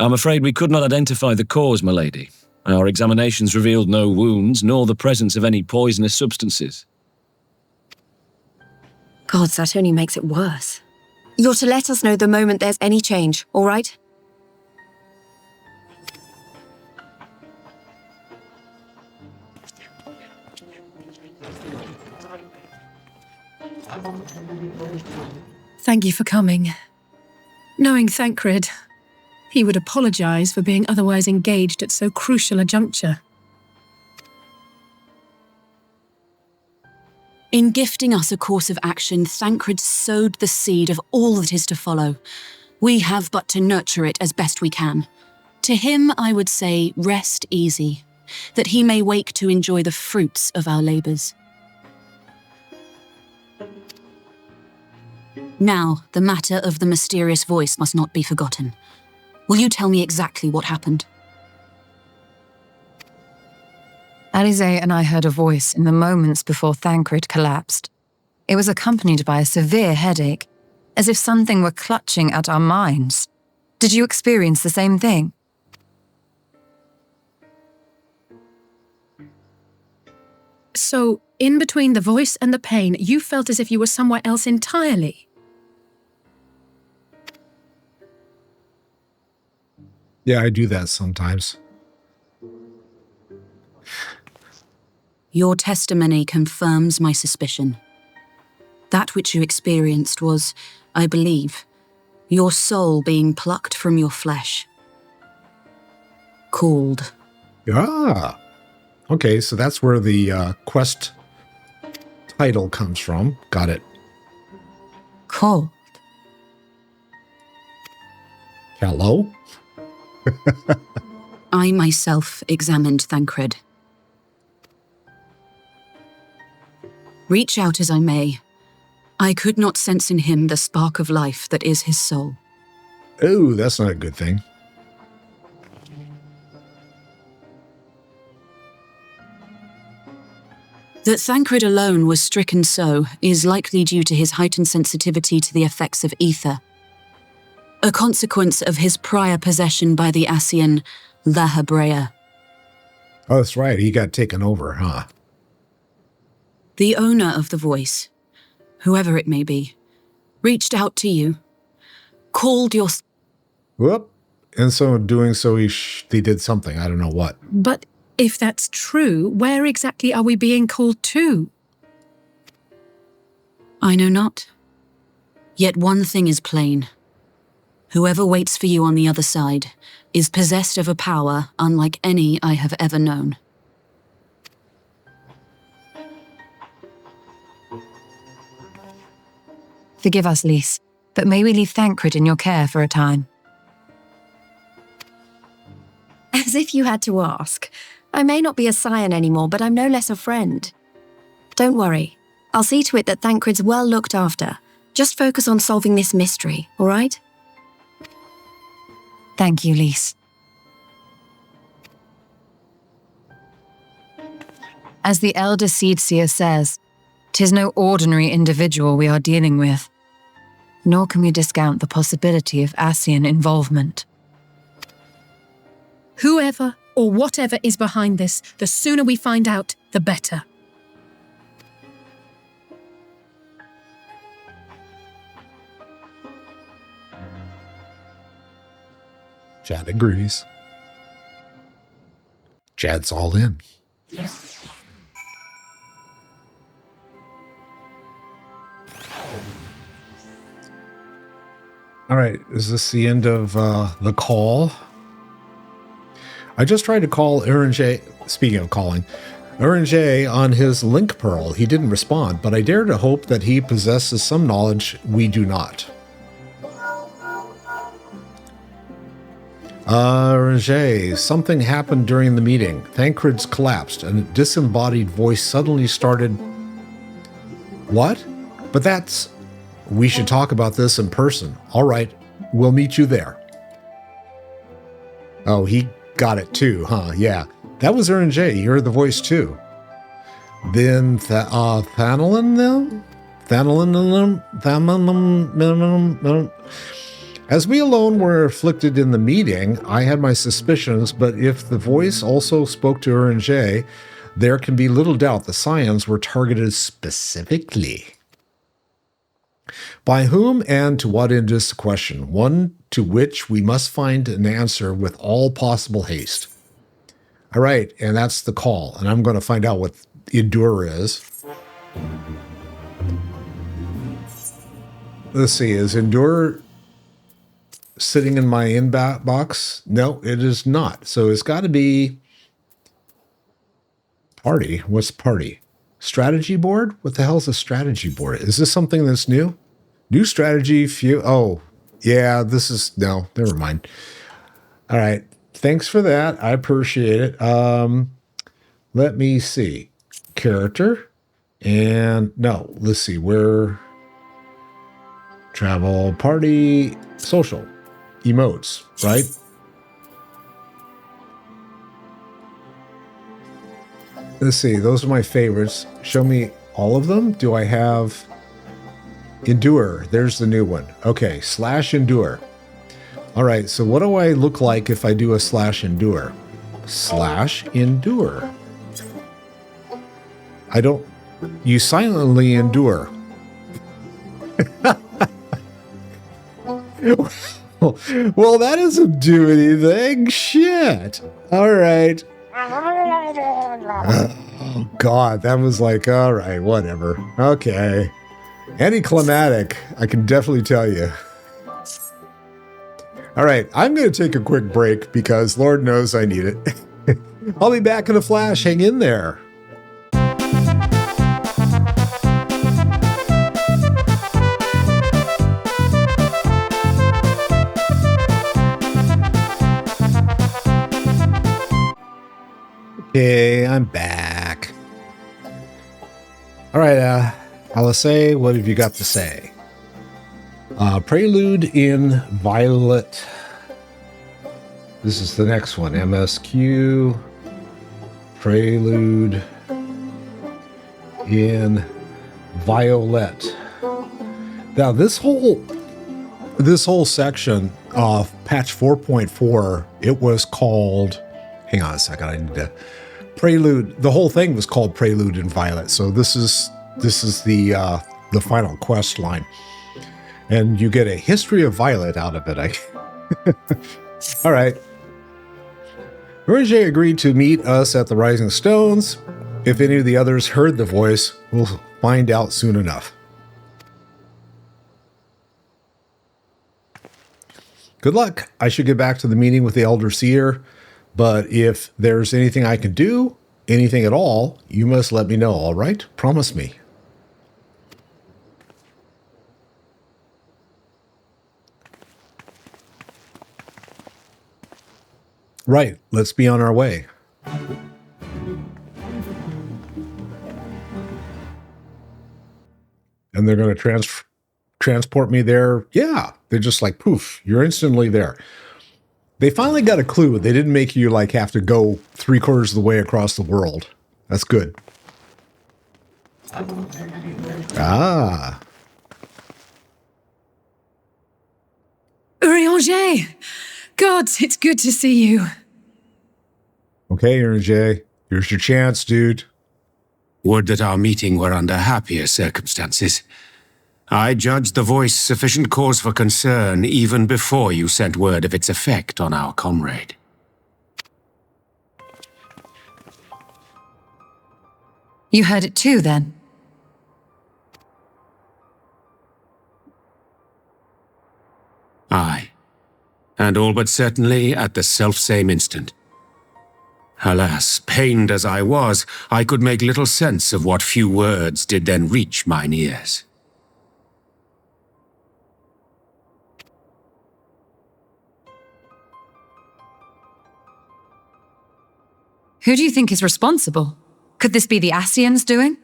I'm afraid we could not identify the cause, my lady. Our examinations revealed no wounds, nor the presence of any poisonous substances. Gods, that only makes it worse. You're to let us know the moment there's any change, all right? Thank you for coming. Knowing Thancred, he would apologize for being otherwise engaged at so crucial a juncture. In gifting us a course of action, Thancred sowed the seed of all that is to follow. We have but to nurture it as best we can. To him, I would say, rest easy, that he may wake to enjoy the fruits of our labours. Now, the matter of the mysterious voice must not be forgotten. Will you tell me exactly what happened? Alisaie and I heard a voice in the moments before Thancred collapsed. It was accompanied by a severe headache. as if something were clutching at our minds. Did you experience the same thing? So, in between the voice and the pain, you felt as if you were somewhere else entirely. Yeah, I do that sometimes. Your testimony confirms my suspicion. That which you experienced was, I believe, your soul being plucked from your flesh. Called. Ah, okay, so that's where the quest title comes from. Got it. Called. Hello? I myself examined Thancred. Reach out as I may, I could not sense in him the spark of life that is his soul. Oh, that's not a good thing. That Thancred alone was stricken so is likely due to his heightened sensitivity to the effects of ether, a consequence of his prior possession by the Asian La Hebrea. Oh, that's right. He got taken over, huh? The owner of the voice, whoever it may be, reached out to you, called your... Whoop. And so in doing so, he did something. I don't know what. But if that's true, where exactly are we being called to? I know not. Yet one thing is plain. Whoever waits for you on the other side is possessed of a power unlike any I have ever known. Forgive us, Lys, but may we leave Thancred in your care for a time? As if you had to ask. I may not be a scion anymore, but I'm no less a friend. Don't worry. I'll see to it that Thancred's well looked after. Just focus on solving this mystery, all right? Thank you, Lys. As the elder Seedseer says, 'tis no ordinary individual we are dealing with, nor can we discount the possibility of Asian involvement. Whoever or whatever is behind this, the sooner we find out, the better. Chad agrees. Chad's all in. All right, is this the end of the call? I just tried to call Erinjay, speaking of calling, Erinjay on his link pearl. He didn't respond, but I dare to hope that he possesses some knowledge we do not. Erinjay, something happened during the meeting. Thancred's collapsed and a disembodied voice suddenly started... What? But that's... We should talk about this in person. All right, we'll meet you there. Oh, he got it too, huh? Yeah. That was Erinjay. You heard the voice too. Then Thanalin them? As we alone were afflicted in the meeting, I had my suspicions, but if the voice also spoke to Erinjay, there can be little doubt the scions were targeted specifically. By whom and to what end is the question, one to which we must find an answer with all possible haste. All right, and that's the call, and I'm going to find out what Endure is. Let's see, is Endure sitting in my inbox? No, it is not. So it's got to be party. What's party? Strategy board? What the hell is a strategy board? Is this something that's new? New strategy, few. Oh, yeah, this is, no, never mind. All right. Thanks for that. I appreciate it. Let me see. Character. And no, let's see. Where? Travel, party, social. Emotes, right? Let's see. Those are my favorites. Show me all of them. Do I have... Endure. There's the new one. Okay, /endure. All right, so what do I look like if I do a /endure? /endure. I don't... You silently endure. Well, that doesn't do anything. Shit. All right. Oh, God, that was like, all right, whatever. Okay. Anticlimactic, I can definitely tell you. All right, I'm going to take a quick break because Lord knows I need it. I'll be back in a flash. Hang in there. Okay, I'm back. All right, Alisaie, what have you got to say? Prelude in Violet. This is the next one. MSQ. Prelude in Violet. Now, this whole section of patch 4.4, it was called... Hang on a second, I need to... Prelude. The whole thing was called Prelude in Violet. So this is the final quest line, and you get a history of Violet out of it. All right. Roger agreed to meet us at the Rising Stones. If any of the others heard the voice, we'll find out soon enough. Good luck. I should get back to the meeting with the Elder Seer. But if there's anything I can do, anything at all, you must let me know, all right? Promise me. Right, let's be on our way. And they're going to transport me there. Yeah, they're just like, poof, you're instantly there. They finally got a clue. They didn't make you like have to go 3/4 of the way across the world. That's good. Ah. Roger! Gods, it's good to see you. Okay, Roger. Here's your chance, dude. Would that our meeting were under happier circumstances. I judged the voice sufficient cause for concern even before you sent word of its effect on our comrade. You heard it too, then? Aye, and all but certainly at the selfsame instant. Alas, pained as I was, I could make little sense of what few words did then reach mine ears. Who do you think is responsible? Could this be the Asians doing?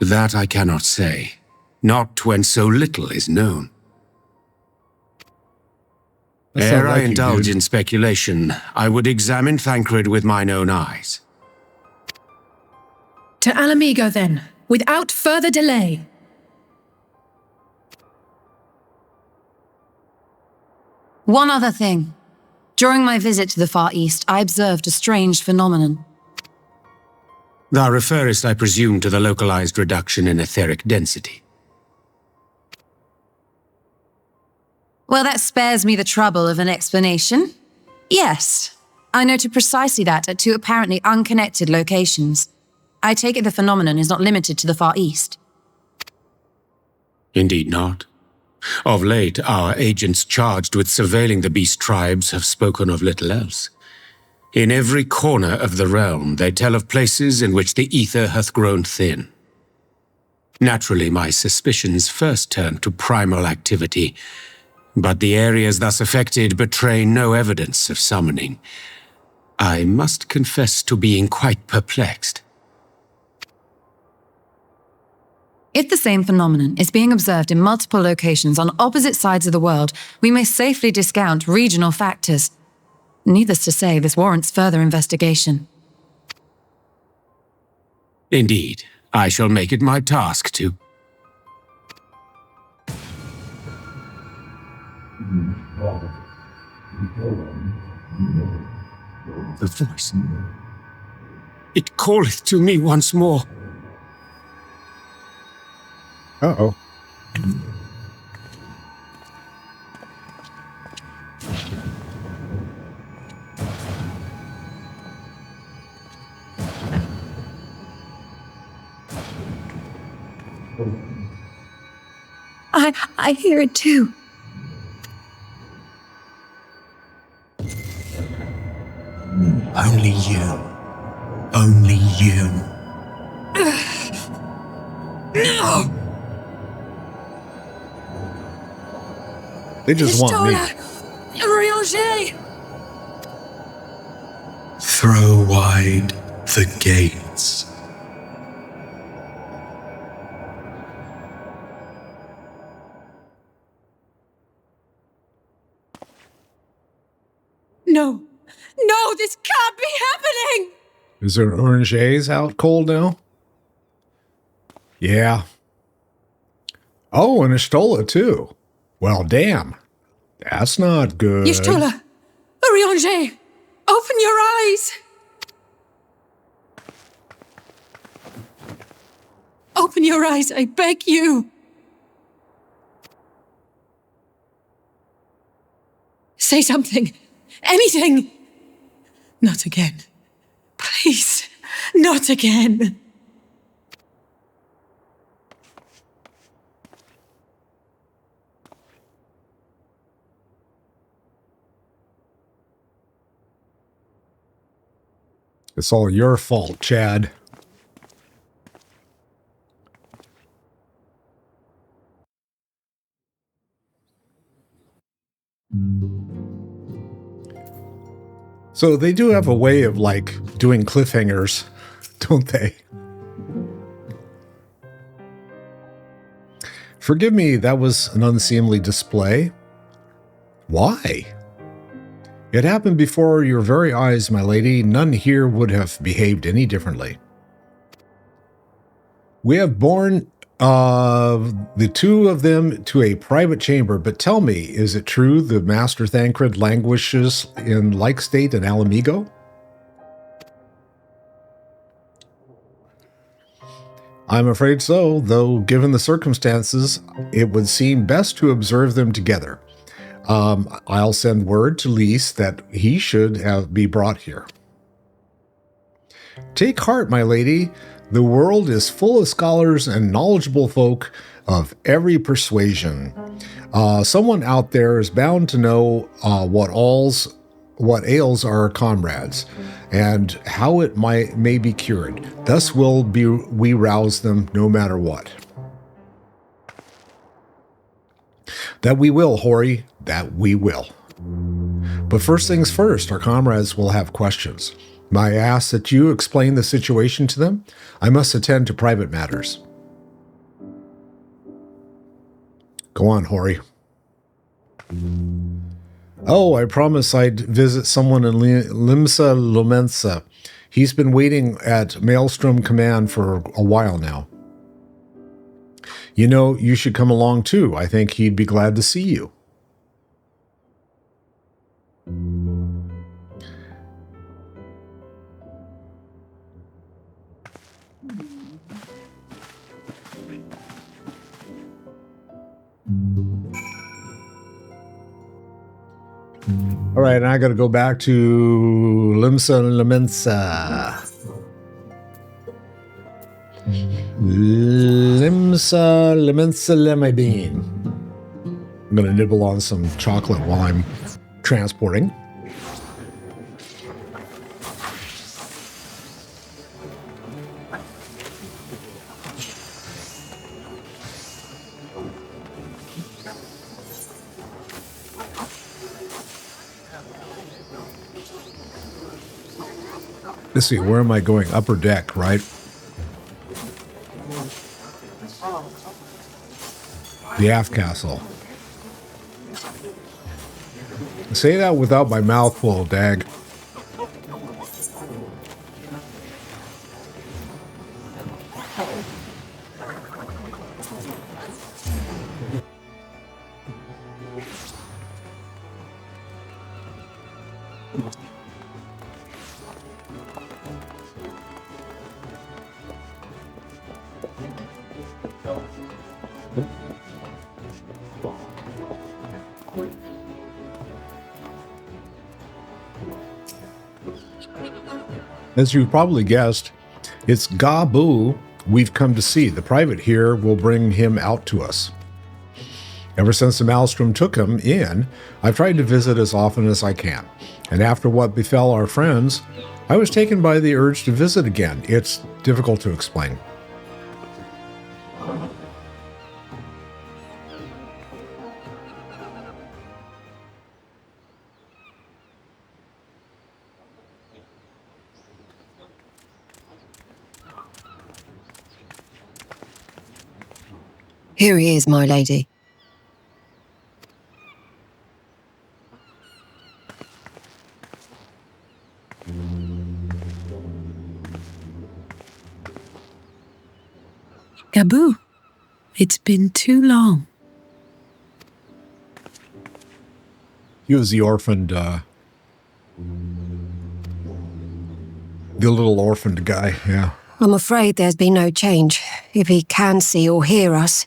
That I cannot say. Not when so little is known. Ere I indulge in speculation, I would examine Thancred with mine own eyes. To Alamigo, then, without further delay. One other thing. During my visit to the Far East, I observed a strange phenomenon. Thou referest, I presume, to the localized reduction in etheric density. Well, that spares me the trouble of an explanation. Yes, I noted precisely that at two apparently unconnected locations. I take it the phenomenon is not limited to the Far East. Indeed not. Of late, our agents charged with surveilling the beast tribes have spoken of little else. In every corner of the realm, they tell of places in which the ether hath grown thin. Naturally, my suspicions first turned to primal activity, but the areas thus affected betray no evidence of summoning. I must confess to being quite perplexed. If the same phenomenon is being observed in multiple locations on opposite sides of the world, we may safely discount regional factors. Needless to say, this warrants further investigation. Indeed, I shall make it my task to. The voice. It calleth to me once more. Uh-oh. I hear it too. Only you. Only you. No! They just want me. Rianger! Throw wide the gates. No! No, this can't be happening! Is there oranges out cold now? Yeah. Oh, and Ishtola too. Well, damn. That's not good. Y'shtola! Rianger! Open your eyes! Open your eyes, I beg you! Say something. Anything. Not again. Please, not again. It's all your fault, Chad. So they do have a way of, like, doing cliffhangers, don't they? Forgive me, that was an unseemly display. Why? It happened before your very eyes, my lady. None here would have behaved any differently. We have borne the two of them to a private chamber, but tell me, is it true the Master Thancred languishes in like state in Alamigo? I'm afraid so, though given the circumstances, it would seem best to observe them together. I'll send word to Lys that he should be brought here. Take heart, my lady. The world is full of scholars and knowledgeable folk of every persuasion. Someone out there is bound to know what ails our comrades, and how it may be cured. Thus will we rouse them no matter what. That we will, Hori, that we will. But first things first, our comrades will have questions. May I ask that you explain the situation to them? I must attend to private matters. Go on, Hori. Oh, I promised I'd visit someone in Limsa Lumensa. He's been waiting at Maelstrom Command for a while now. You know, you should come along too. I think he'd be glad to see you. All right, and I got to go back to Limsa Lemensa. Limsa Lemensa Lemibine. I'm going to nibble on some chocolate while I'm transporting. Let's see, where am I going? Upper deck, right? The aft castle. Say that without my mouth full, dag. As you probably guessed, it's Gabu we've come to see. The private here will bring him out to us. Ever since the Maelstrom took him in, I've tried to visit as often as I can. And after what befell our friends, I was taken by the urge to visit again. It's difficult to explain. Here he is, my lady. Gabu, it's been too long. He was the orphaned, the little orphaned guy, yeah. I'm afraid there's been no change. If he can see or hear us,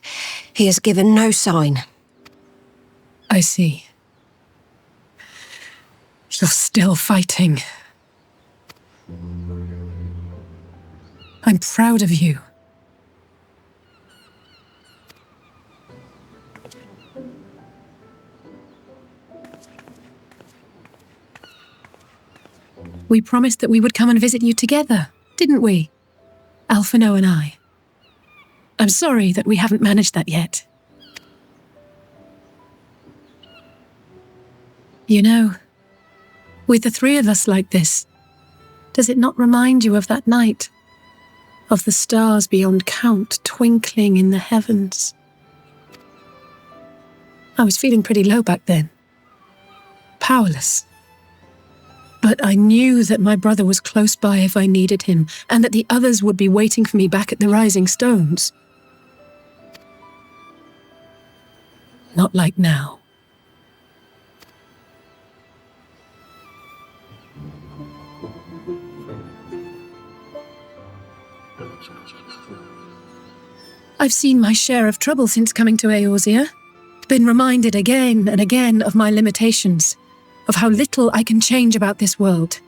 he has given no sign. I see. You're still fighting. I'm proud of you. We promised that we would come and visit you together, didn't we? Alphino and I. I'm sorry that we haven't managed that yet. You know, with the three of us like this, does it not remind you of that night? Of the stars beyond count twinkling in the heavens? I was feeling pretty low back then. Powerless. But I knew that my brother was close by if I needed him, and that the others would be waiting for me back at the Rising Stones. Not like now. I've seen my share of trouble since coming to Eorzea. Been reminded again and again of my limitations, of how little I can change about this world.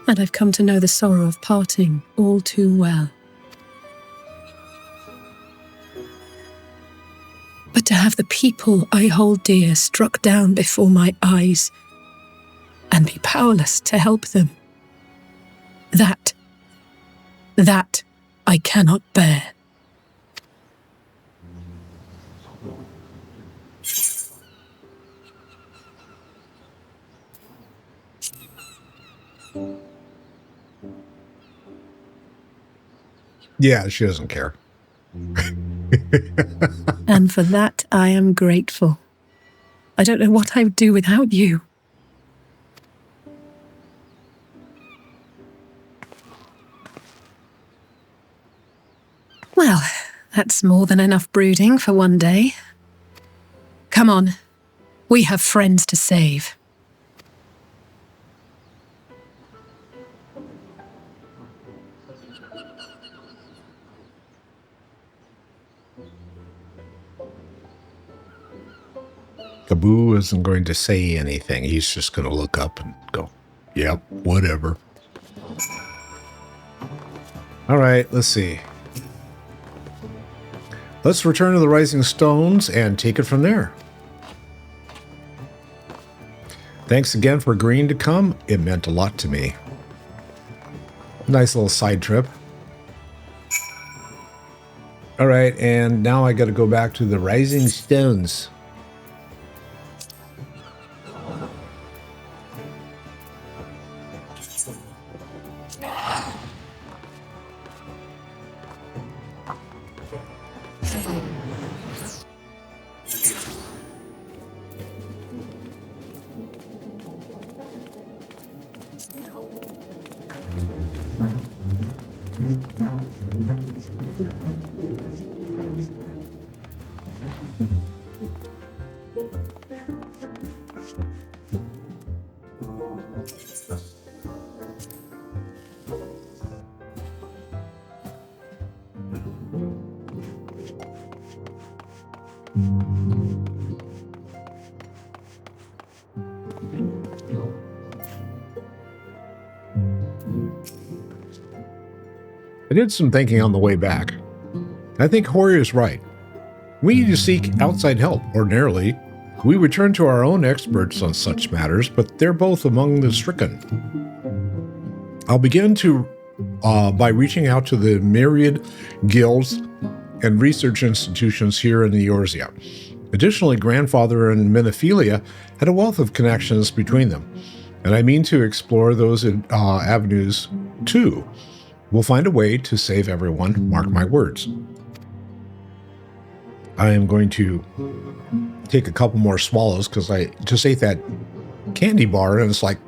And I've come to know the sorrow of parting all too well. But to have the people I hold dear struck down before my eyes, and be powerless to help them, that I cannot bear. Yeah, she doesn't care. And for that, I am grateful. I don't know what I would do without you. Well, that's more than enough brooding for one day. Come on, we have friends to save. Gabu isn't going to say anything. He's just going to look up and go, yep, whatever. All right, let's see. Let's return to the Rising Stones and take it from there. Thanks again for agreeing to come. It meant a lot to me. Nice little side trip. All right, and now I got to go back to the Rising Stones. I did some thinking on the way back. I think Hori is right. We need to seek outside help. Ordinarily, we would turn to our own experts on such matters, but they're both among the stricken. I'll begin by reaching out to the myriad guilds and research institutions here in Eorzea. Additionally, Grandfather and Menophilia had a wealth of connections between them, and I mean to explore those avenues too. We'll find a way to save everyone, mark my words. I am going to take a couple more swallows because I just ate that candy bar and it's like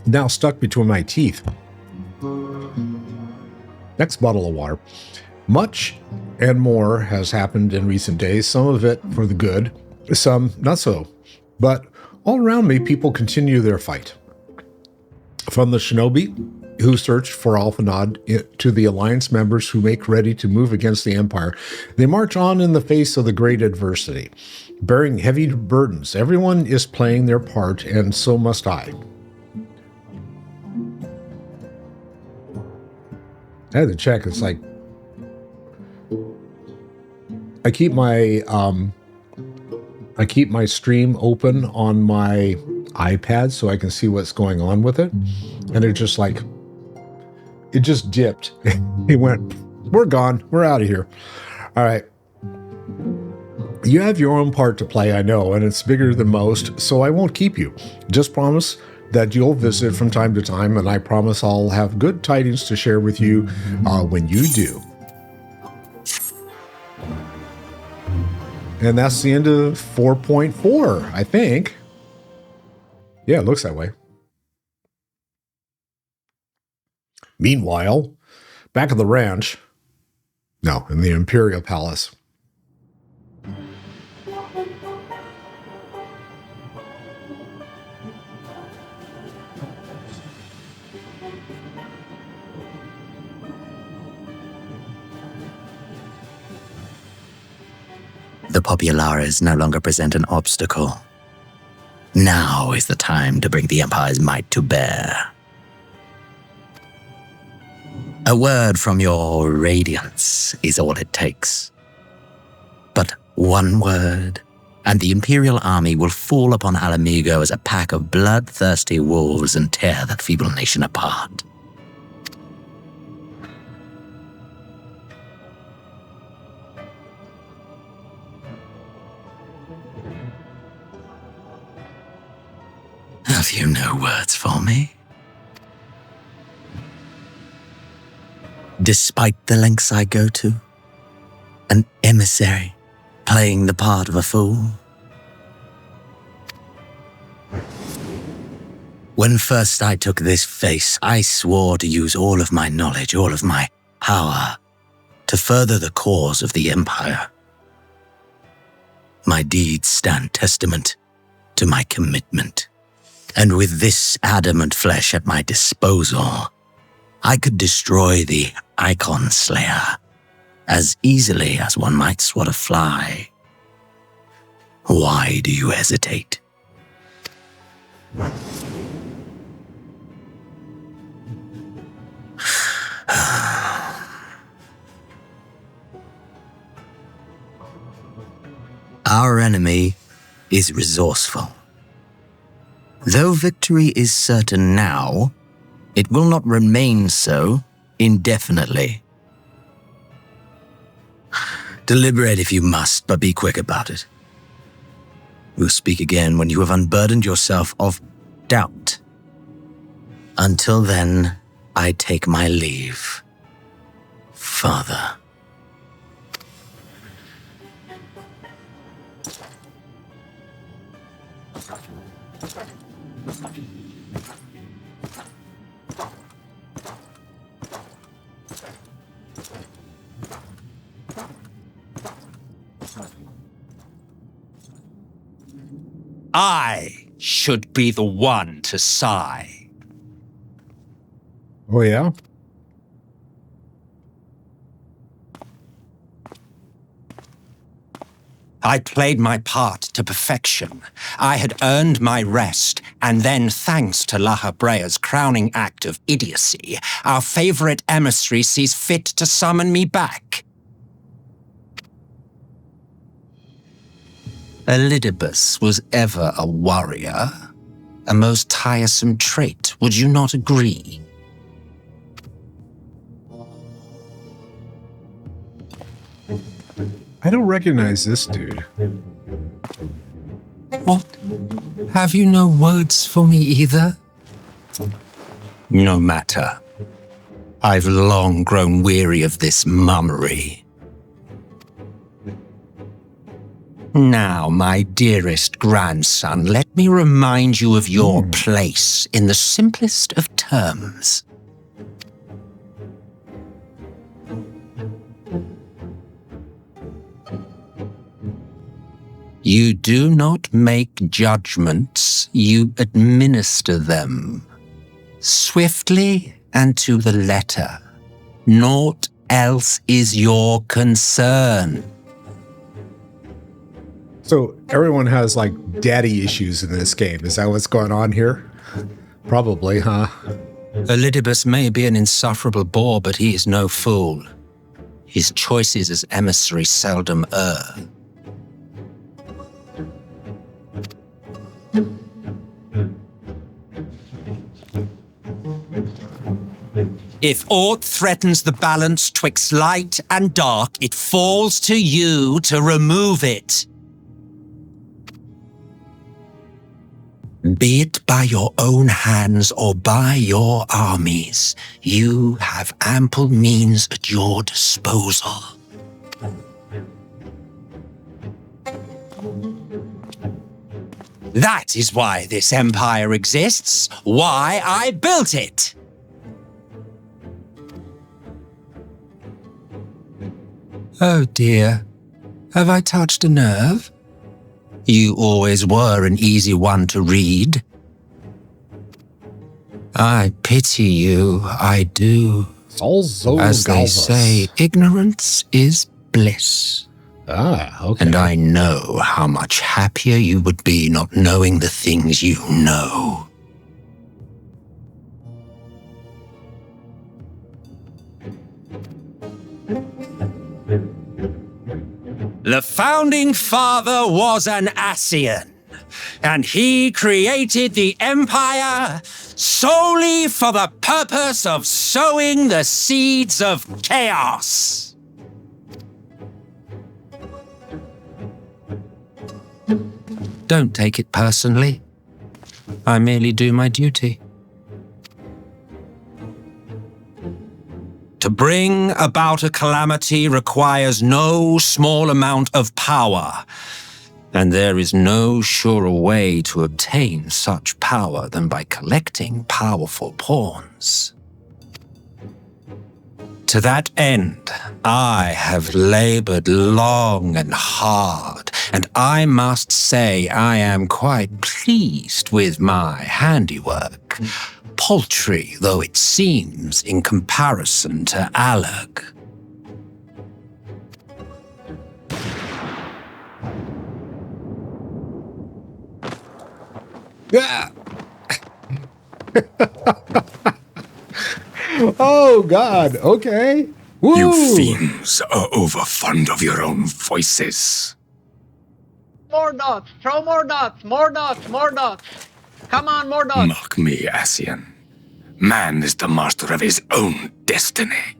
now stuck between my teeth. Next bottle of water. Much and more has happened in recent days, some of it for the good, some not so. But all around me, people continue their fight. From the shinobi who searched for Alphanod to the Alliance members who make ready to move against the Empire, they march on in the face of the great adversity, bearing heavy burdens. Everyone is playing their part, and so must I. I had to check. It's like I keep my stream open on my iPad so I can see what's going on with it, and it just dipped. It went, we're gone, we're out of here. All right, you have your own part to play, I know, and it's bigger than most, so I won't keep you. Just promise that you'll visit from time to time, and I promise I'll have good tidings to share with you when you do. And that's the end of 4.4, I think. Yeah, it looks that way. Meanwhile, back at the ranch, no, in the Imperial Palace. The Populares no longer present an obstacle. Now is the time to bring the Empire's might to bear. A word from your radiance is all it takes. But one word, and the Imperial army will fall upon Alamigo as a pack of bloodthirsty wolves and tear that feeble nation apart. Have you no words for me? Despite the lengths I go to, an emissary playing the part of a fool. When first I took this face, I swore to use all of my knowledge, all of my power, to further the cause of the Empire. My deeds stand testament to my commitment. And with this adamant flesh at my disposal, I could destroy the Icon Slayer as easily as one might swat a fly. Why do you hesitate? Our enemy is resourceful. Though victory is certain now, it will not remain so indefinitely. Deliberate if you must, but be quick about it. We'll speak again when you have unburdened yourself of doubt. Until then, I take my leave, Father. I should be the one to sigh. Oh, yeah? I played my part to perfection. I had earned my rest, and then, thanks to Lahabrea's crowning act of idiocy, our favorite emissary sees fit to summon me back. Elidibus was ever a warrior. A most tiresome trait, would you not agree? I don't recognize this dude. What? Have you no words for me either? No matter. I've long grown weary of this mummery. Now, my dearest grandson, let me remind you of your place in the simplest of terms. You do not make judgments, you administer them. Swiftly and to the letter. Naught else is your concern. So everyone has like daddy issues in this game. Is that what's going on here? Probably, huh? Elidibus may be an insufferable bore, but he is no fool. His choices as emissary seldom err. If aught threatens the balance twixt light and dark, it falls to you to remove it. Be it by your own hands or by your armies, you have ample means at your disposal. That is why this empire exists, why I built it. Oh dear, have I touched a nerve? You always were an easy one to read. I pity you, I do. As they say, ignorance is bliss. Ah, okay. And I know how much happier you would be not knowing the things you know. The founding father was an Asian, and he created the empire solely for the purpose of sowing the seeds of chaos. Don't take it personally. I merely do my duty. To bring about a calamity requires no small amount of power, and there is no surer way to obtain such power than by collecting powerful pawns. To that end, I have labored long and hard, and I must say I am quite pleased with my handiwork, paltry though it seems in comparison to Alag. Oh, God. Okay. Woo. You fiends are overfond of your own voices. More dots. Throw more dots. More dots. More dots. Come on, more dots. Mock me, Asian. Man is the master of his own destiny.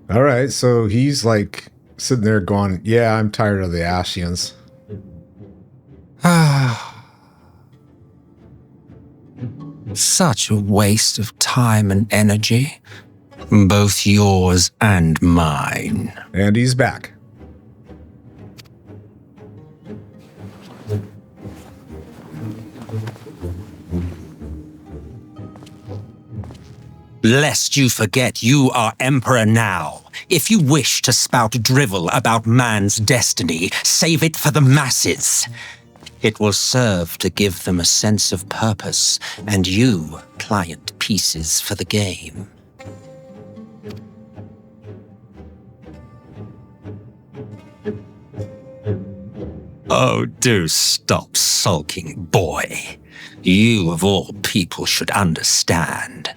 All right. So he's like sitting there going, yeah, I'm tired of the Asians. Such a waste of time and energy, both yours and mine. And he's back. Lest you forget, you are emperor now. If you wish to spout drivel about man's destiny, save it for the masses. It will serve to give them a sense of purpose, and you client pieces for the game. Oh, do stop sulking, boy. You, of all people, should understand.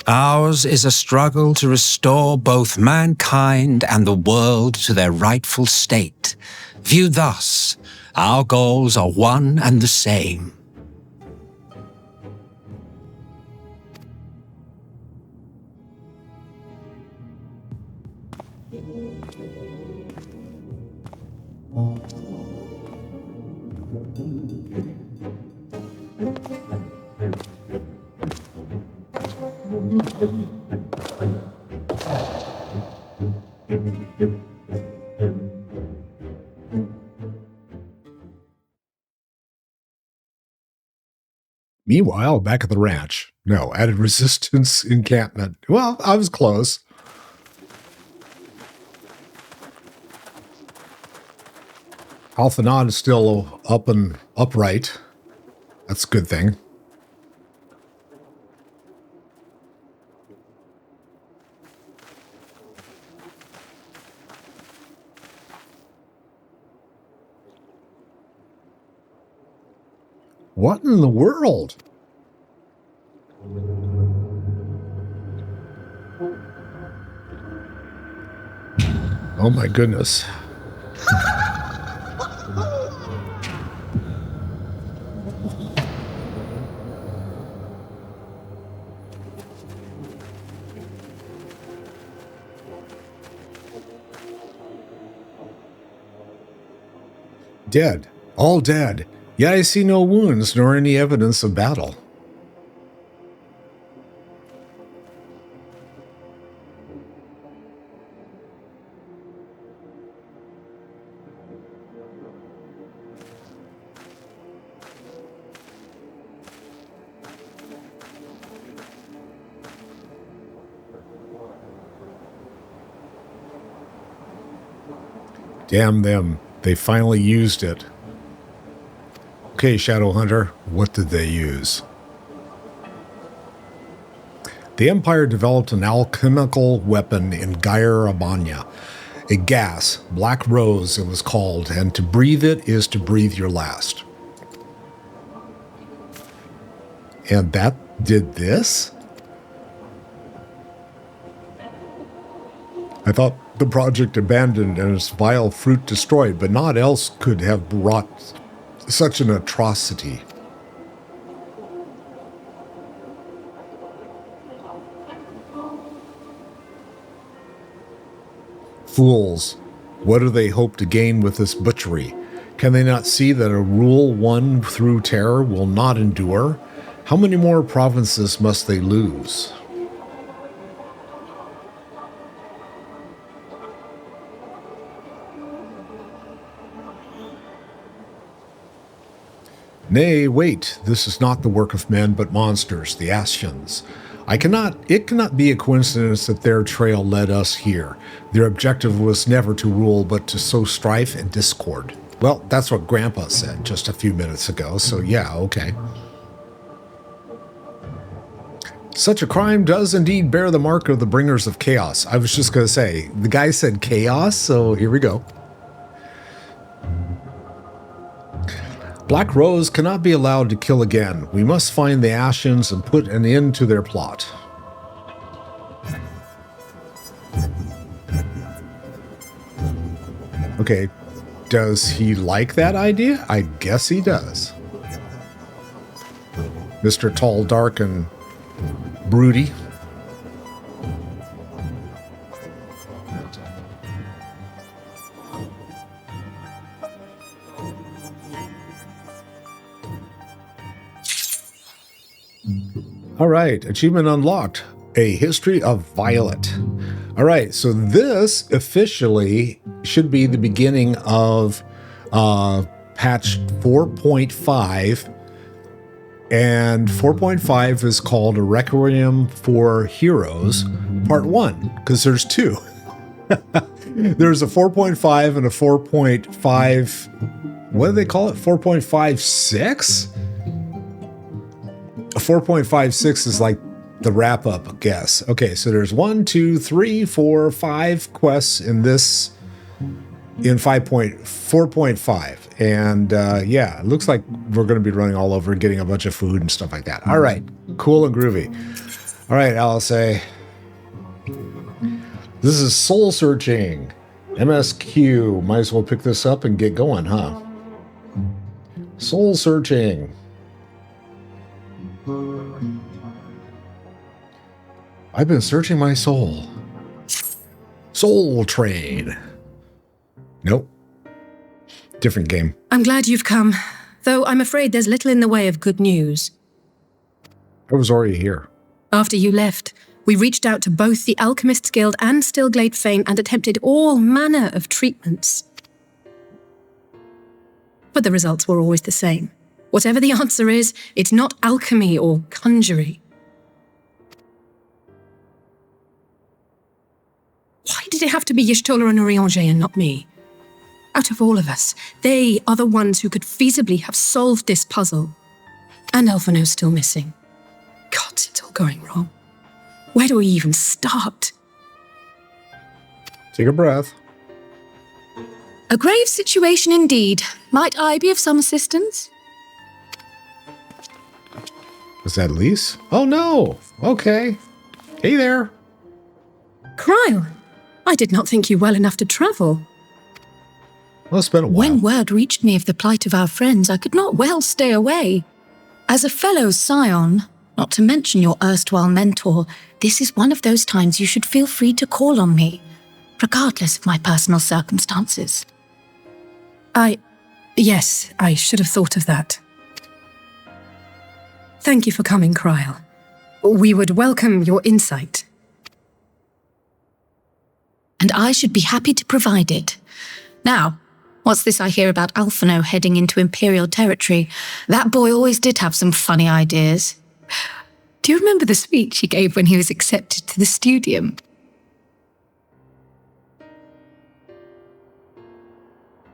Ours is a struggle to restore both mankind and the world to their rightful state. Viewed thus, our goals are one and the same. Meanwhile, back at the ranch. No, added resistance encampment. Well, I was close. Alphanon is still up and upright. That's a good thing. What in the world? Oh my goodness. Dead. All dead. Yet I see no wounds nor any evidence of battle. Damn them. They finally used it. Okay, Shadowhunter, what did they use? The Empire developed an alchemical weapon in Gairabanya, a gas, Black Rose it was called, and to breathe it is to breathe your last. And that did this? I thought the project abandoned and its vile fruit destroyed, but naught else could have wrought such an atrocity. Fools, what do they hope to gain with this butchery? Can they not see that a rule won through terror will not endure? How many more provinces must they lose? Nay, wait, this is not the work of men, but monsters, the Ascians. It cannot be a coincidence that their trail led us here. Their objective was never to rule, but to sow strife and discord. Well, that's what Grandpa said just a few minutes ago, so yeah, okay. Such a crime does indeed bear the mark of the bringers of chaos. I was just going to say, the guy said chaos, so here we go. Black Rose cannot be allowed to kill again. We must find the Ascians and put an end to their plot. Okay, does he like that idea? I guess he does. Mr. Tall, Dark, and Broody. All right, achievement unlocked. A history of Violet. All right, so this officially should be the beginning of patch 4.5. And 4.5 is called a Requiem for Heroes. part 1, because there's 2. There's a 4.5 and a 4.5. What do they call it? 4.56? A 4.56 is like the wrap up, I guess. Okay, so there's 1, 2, 3, 4, 5 quests in this, in 4.5. And yeah, it looks like we're going to be running all over and getting a bunch of food and stuff like that. All right, cool and groovy. All right, Alisaie. This is Soul Searching. MSQ. Might as well pick this up and get going, huh? Soul Searching. I've been searching my soul. Soul Train. Nope. Different game. I'm glad you've come, though I'm afraid there's little in the way of good news. I was already here. After you left, we reached out to both the Alchemists Guild and Stillglade Fane and attempted all manner of treatments. But the results were always the same. Whatever the answer is, it's not alchemy or conjury. Why did it have to be Y'shtola and Urianger and not me? Out of all of us, they are the ones who could feasibly have solved this puzzle. And Alphino's still missing. God, it's all going wrong. Where do we even start? Take a breath. A grave situation indeed. Might I be of some assistance? Was that Lise? Oh no! Okay. Hey there. Cryle, I did not think you well enough to travel. Well, it's been a while. When word reached me of the plight of our friends, I could not well stay away. As a fellow scion, not to mention your erstwhile mentor, this is one of those times you should feel free to call on me, regardless of my personal circumstances. Yes, I should have thought of that. Thank you for coming, Cryle. We would welcome your insight. And I should be happy to provide it. Now, what's this I hear about Alphino heading into Imperial territory? That boy always did have some funny ideas. Do you remember the speech he gave when he was accepted to the Studium?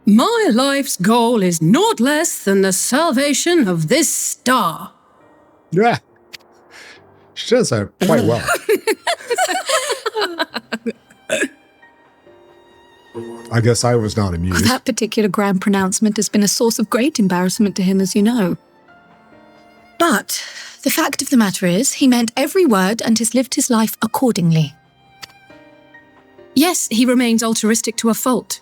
My life's goal is naught less than the salvation of this star. Yeah. She does that quite well. I guess I was not amused. That particular grand pronouncement has been a source of great embarrassment to him, as you know. But the fact of the matter is, he meant every word and has lived his life accordingly. Yes, he remains altruistic to a fault,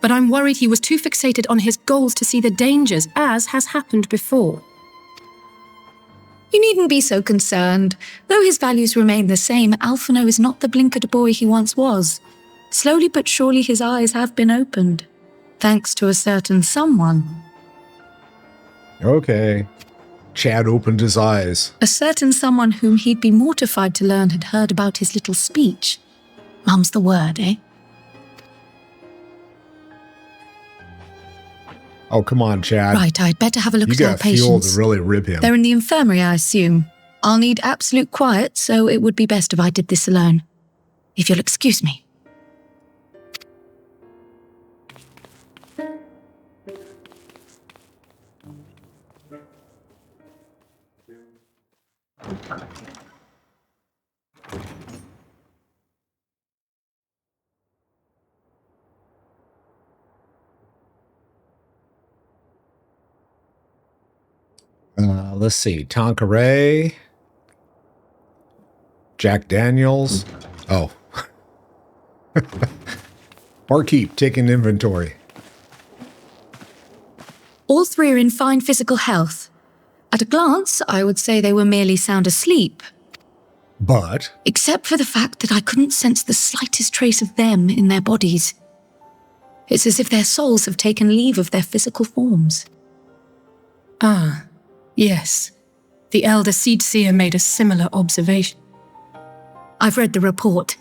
but I'm worried he was too fixated on his goals to see the dangers, as has happened before. You needn't be so concerned. Though his values remain the same, Alphino is not the blinkered boy he once was. Slowly but surely his eyes have been opened, thanks to a certain someone. Okay. Chad opened his eyes. A certain someone whom he'd be mortified to learn had heard about his little speech. Mum's the word, eh? Oh, come on, Chad. Right, I'd better have a look at our patients. You got fuel to really rib him. They're in the infirmary, I assume. I'll need absolute quiet, so it would be best if I did this alone. If you'll excuse me. Let's see. Tonkaray. Jack Daniels. Oh. Barkeep taking inventory. All three are in fine physical health. At a glance, I would say they were merely sound asleep. But? Except for the fact that I couldn't sense the slightest trace of them in their bodies. It's as if their souls have taken leave of their physical forms. Ah, yes. The Elder Seedseer made a similar observation. I've read the report.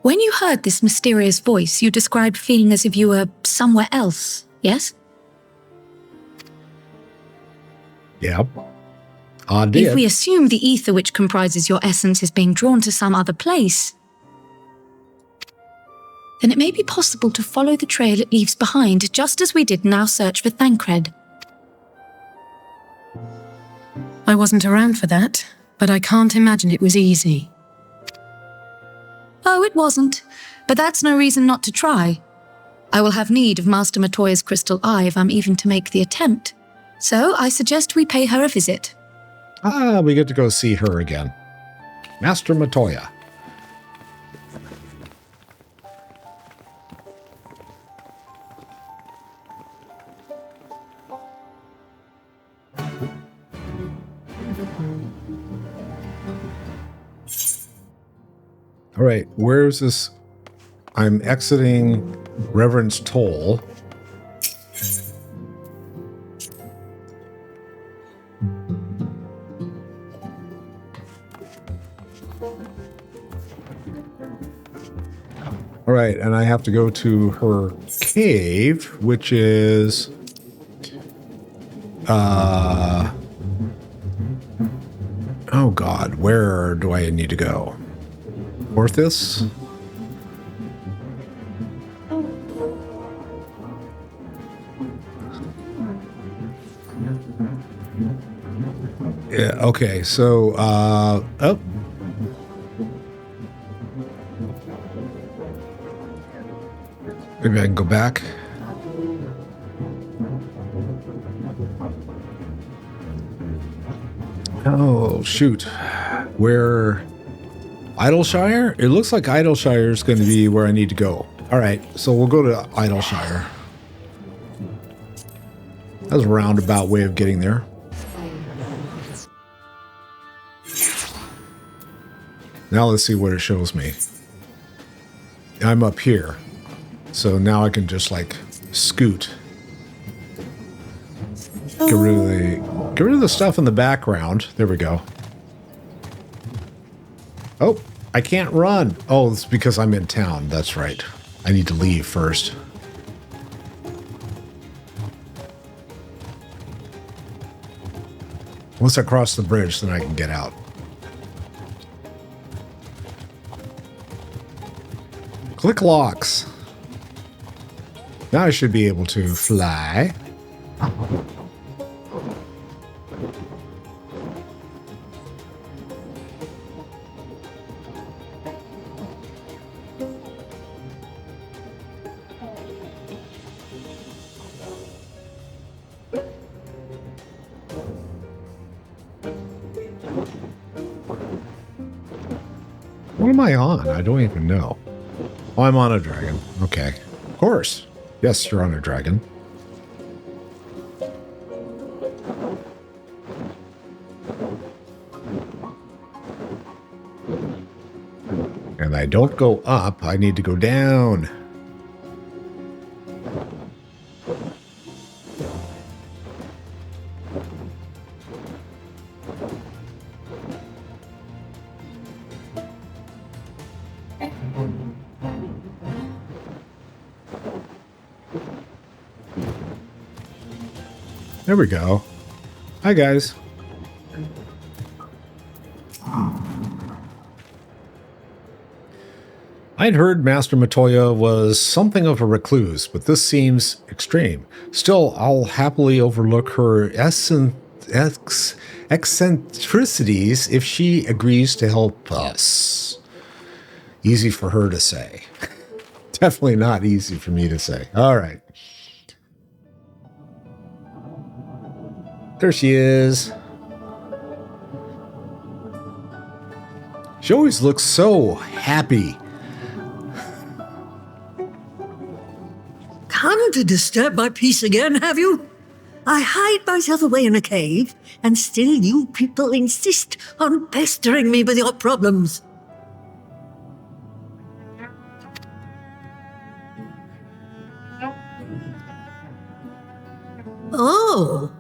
When you heard this mysterious voice, you described feeling as if you were somewhere else, yes? Yep. I did. If we assume the ether which comprises your essence is being drawn to some other place, then it may be possible to follow the trail it leaves behind, just as we did in our search for Thancred. I wasn't around for that, but I can't imagine it was easy. Oh, it wasn't. But that's no reason not to try. I will have need of Master Matoya's crystal eye if I'm even to make the attempt. So I suggest we pay her a visit. Ah, we get to go see her again. Master Matoya. All right, where's this? I'm exiting Reverend's Toll. All right, and I have to go to her cave, which is oh God, where do I need to go? Orthus? Yeah, okay, so oh. Maybe I can go back. Oh, shoot. Where? Idleshire? It looks like Idleshire is going to be where I need to go. All right, so we'll go to Idleshire. That was a roundabout way of getting there. Now let's see what it shows me. I'm up here. So now I can just like scoot. Get rid of the stuff in the background. There we go. Oh, I can't run. Oh, it's because I'm in town. That's right. I need to leave first. Once I cross the bridge, then I can get out. Click locks. Now I should be able to fly. What am I on? I don't even know. Oh, I'm on a dragon. Okay. Of course. Yes, you're on a dragon. And I don't go up, I need to go down. There we go. Hi, guys. I'd heard Master Matoya was something of a recluse, but this seems extreme. Still, I'll happily overlook her eccentricities if she agrees to help us. Easy for her to say. Definitely not easy for me to say. All right. There she is. She always looks so happy. Come to disturb my peace again, have you? I hide myself away in a cave, and still you people insist on pestering me with your problems. Oh,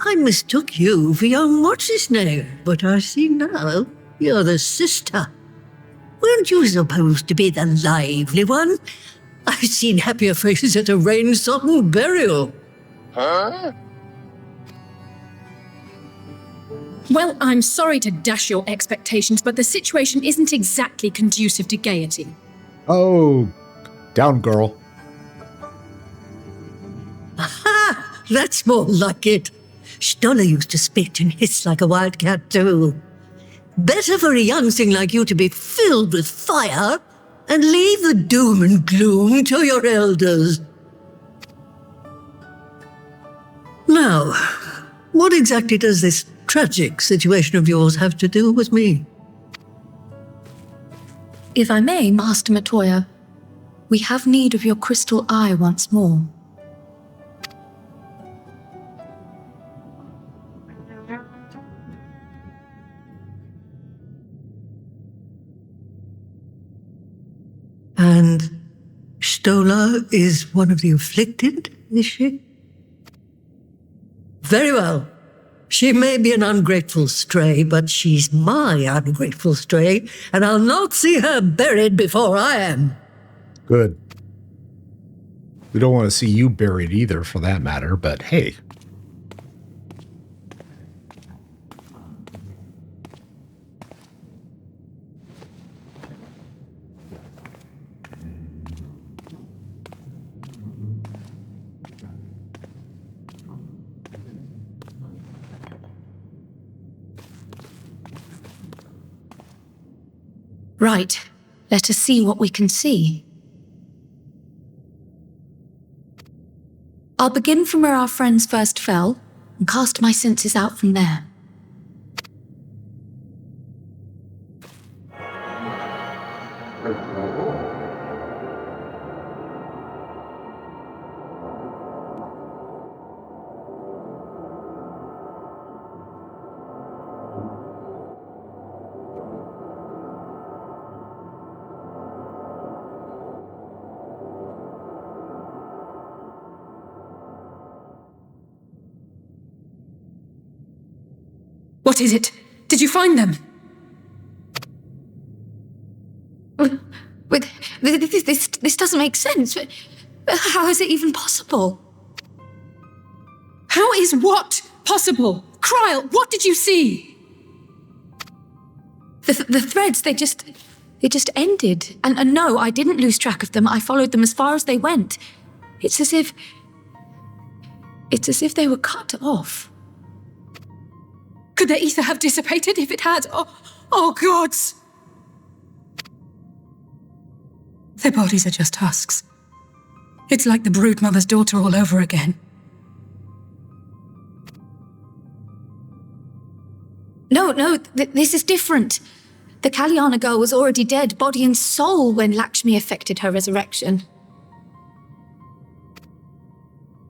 I mistook you for young what's-his-name, but I see now you're the sister. Weren't you supposed to be the lively one? I've seen happier faces at a rain-sodden burial. Huh? Well, I'm sorry to dash your expectations, but the situation isn't exactly conducive to gaiety. Oh, Down, girl. Aha! That's more like it. Stoller used to spit and hiss like a wildcat too. Better for a young thing like you to be filled with fire and leave the doom and gloom to your elders. Now, what exactly does this tragic situation of yours have to do with me? If I may, Master Matoya, we have need of your crystal eye once more. And Stoller is one of the afflicted, is she? Very well. She may be an ungrateful stray, but she's my ungrateful stray, and I'll not see her buried before I am. Good. We don't want to see you buried either, for that matter, but hey. Right. Let us see what we can see. I'll begin from where our friends first fell and cast my senses out from there. What is it? Did you find them? This doesn't make sense. How is it even possible? How is what possible? Kryl, what did you see? The threads, they just ended. And no, I didn't lose track of them. I followed them as far as they went. It's as if they were cut off. Could their ether have dissipated if it had? Oh gods! Their bodies are just husks. It's like the broodmother's daughter all over again. No, this is different. The Kalyana girl was already dead, body and soul, when Lakshmi effected her resurrection.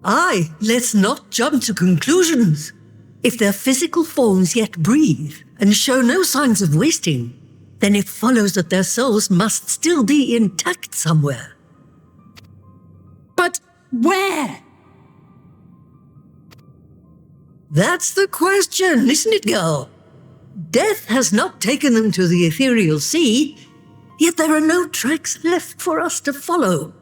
Aye, let's not jump to conclusions. If their physical forms yet breathe and show no signs of wasting, then it follows that their souls must still be intact somewhere. But where? That's the question, isn't it, girl? Death has not taken them to the ethereal sea, yet there are no tracks left for us to follow.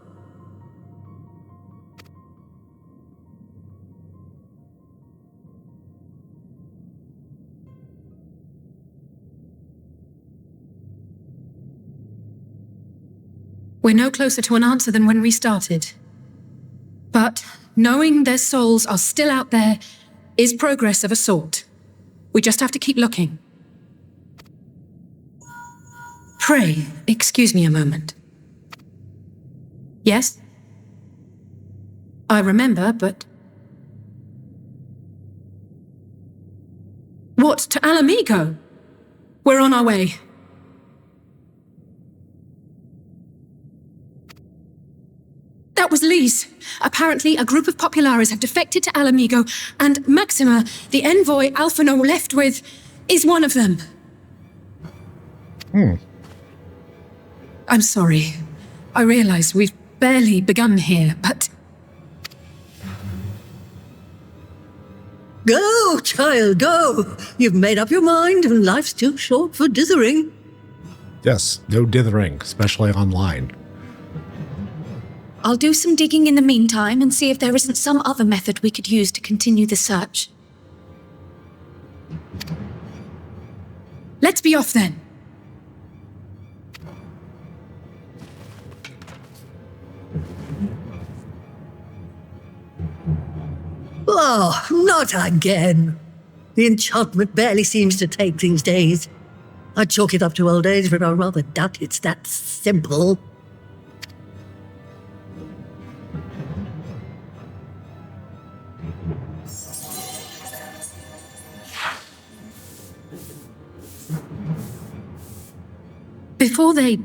We're no closer to an answer than when we started. But knowing their souls are still out there is progress of a sort. We just have to keep looking. Pray, excuse me a moment. Yes? I remember, but... What, to Alamigo? We're on our way. That was Lise. Apparently, a group of Populares have defected to Alamigo, and Maxima, the envoy Alphino left with, is one of them. I'm sorry. I realize we've barely begun here, but... Go, child, go! You've made up your mind, and life's too short for dithering. Yes, no dithering, especially online. I'll do some digging in the meantime and see if there isn't some other method we could use to continue the search. Let's be off then. Oh, not again. The enchantment barely seems to take these days. I'd chalk it up to old age, but I rather doubt it's that simple. Before they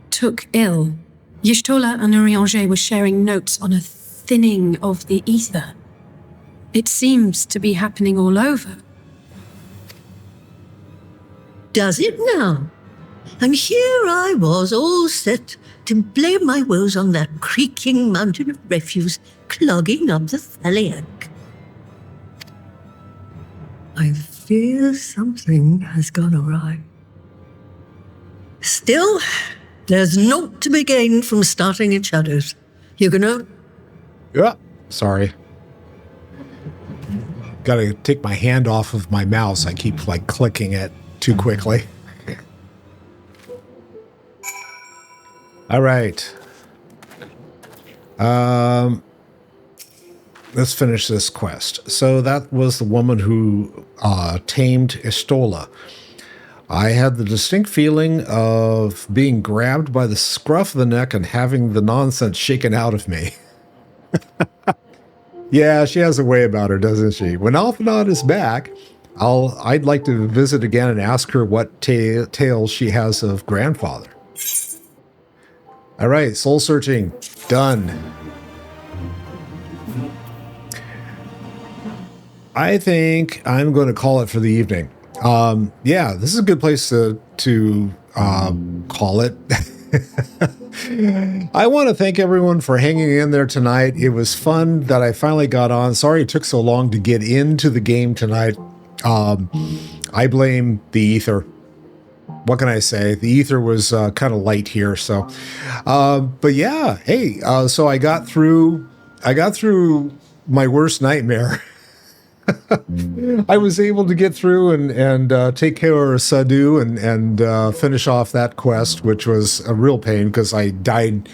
took ill, Y'shtola and Urianger were sharing notes on a thinning of the ether. It seems to be happening all over. Does it now? And here I was, all set to blame my woes on that creaking mountain of refuse clogging up the Thaliac. I fear something has gone awry. Still, there's naught to be gained from starting in shadows. Huguenot? Yeah, sorry. Gotta take my hand off of my mouse. I keep, clicking it too quickly. All right. Let's finish this quest. So that was the woman who tamed Y'shtola. I had the distinct feeling of being grabbed by the scruff of the neck and having the nonsense shaken out of me. Yeah, she has a way about her, doesn't she? When Alphinaud is back, I'd like to visit again and ask her what tales she has of grandfather. All right, soul searching, done. I think I'm going to call it for the evening. Yeah, this is a good place to call it. I want to thank everyone for hanging in there tonight. It was fun that I finally got on. Sorry it took so long to get into the game tonight. I blame the ether. What can I say? The ether was kind of light here. So, but yeah, hey, so I got through my worst nightmare. I was able to get through and take care of Sadu and finish off that quest, which was a real pain because I died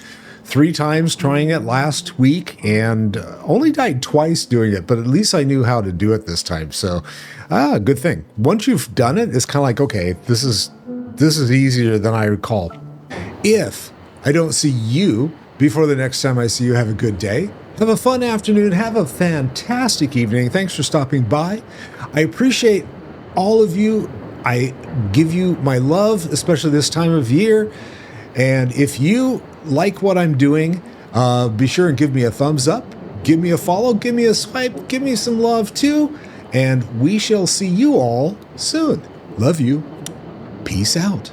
3 times trying it last week and only died twice doing it, but at least I knew how to do it this time. So, good thing. Once you've done it, it's kind of like, okay, this is easier than I recall. If I don't see you before the next time I see you, have a good day. Have a fun afternoon. Have a fantastic evening. Thanks for stopping by. I appreciate all of you. I give you my love, especially this time of year. And if you like what I'm doing, be sure and give me a thumbs up. Give me a follow. Give me a swipe. Give me some love too. And we shall see you all soon. Love you. Peace out.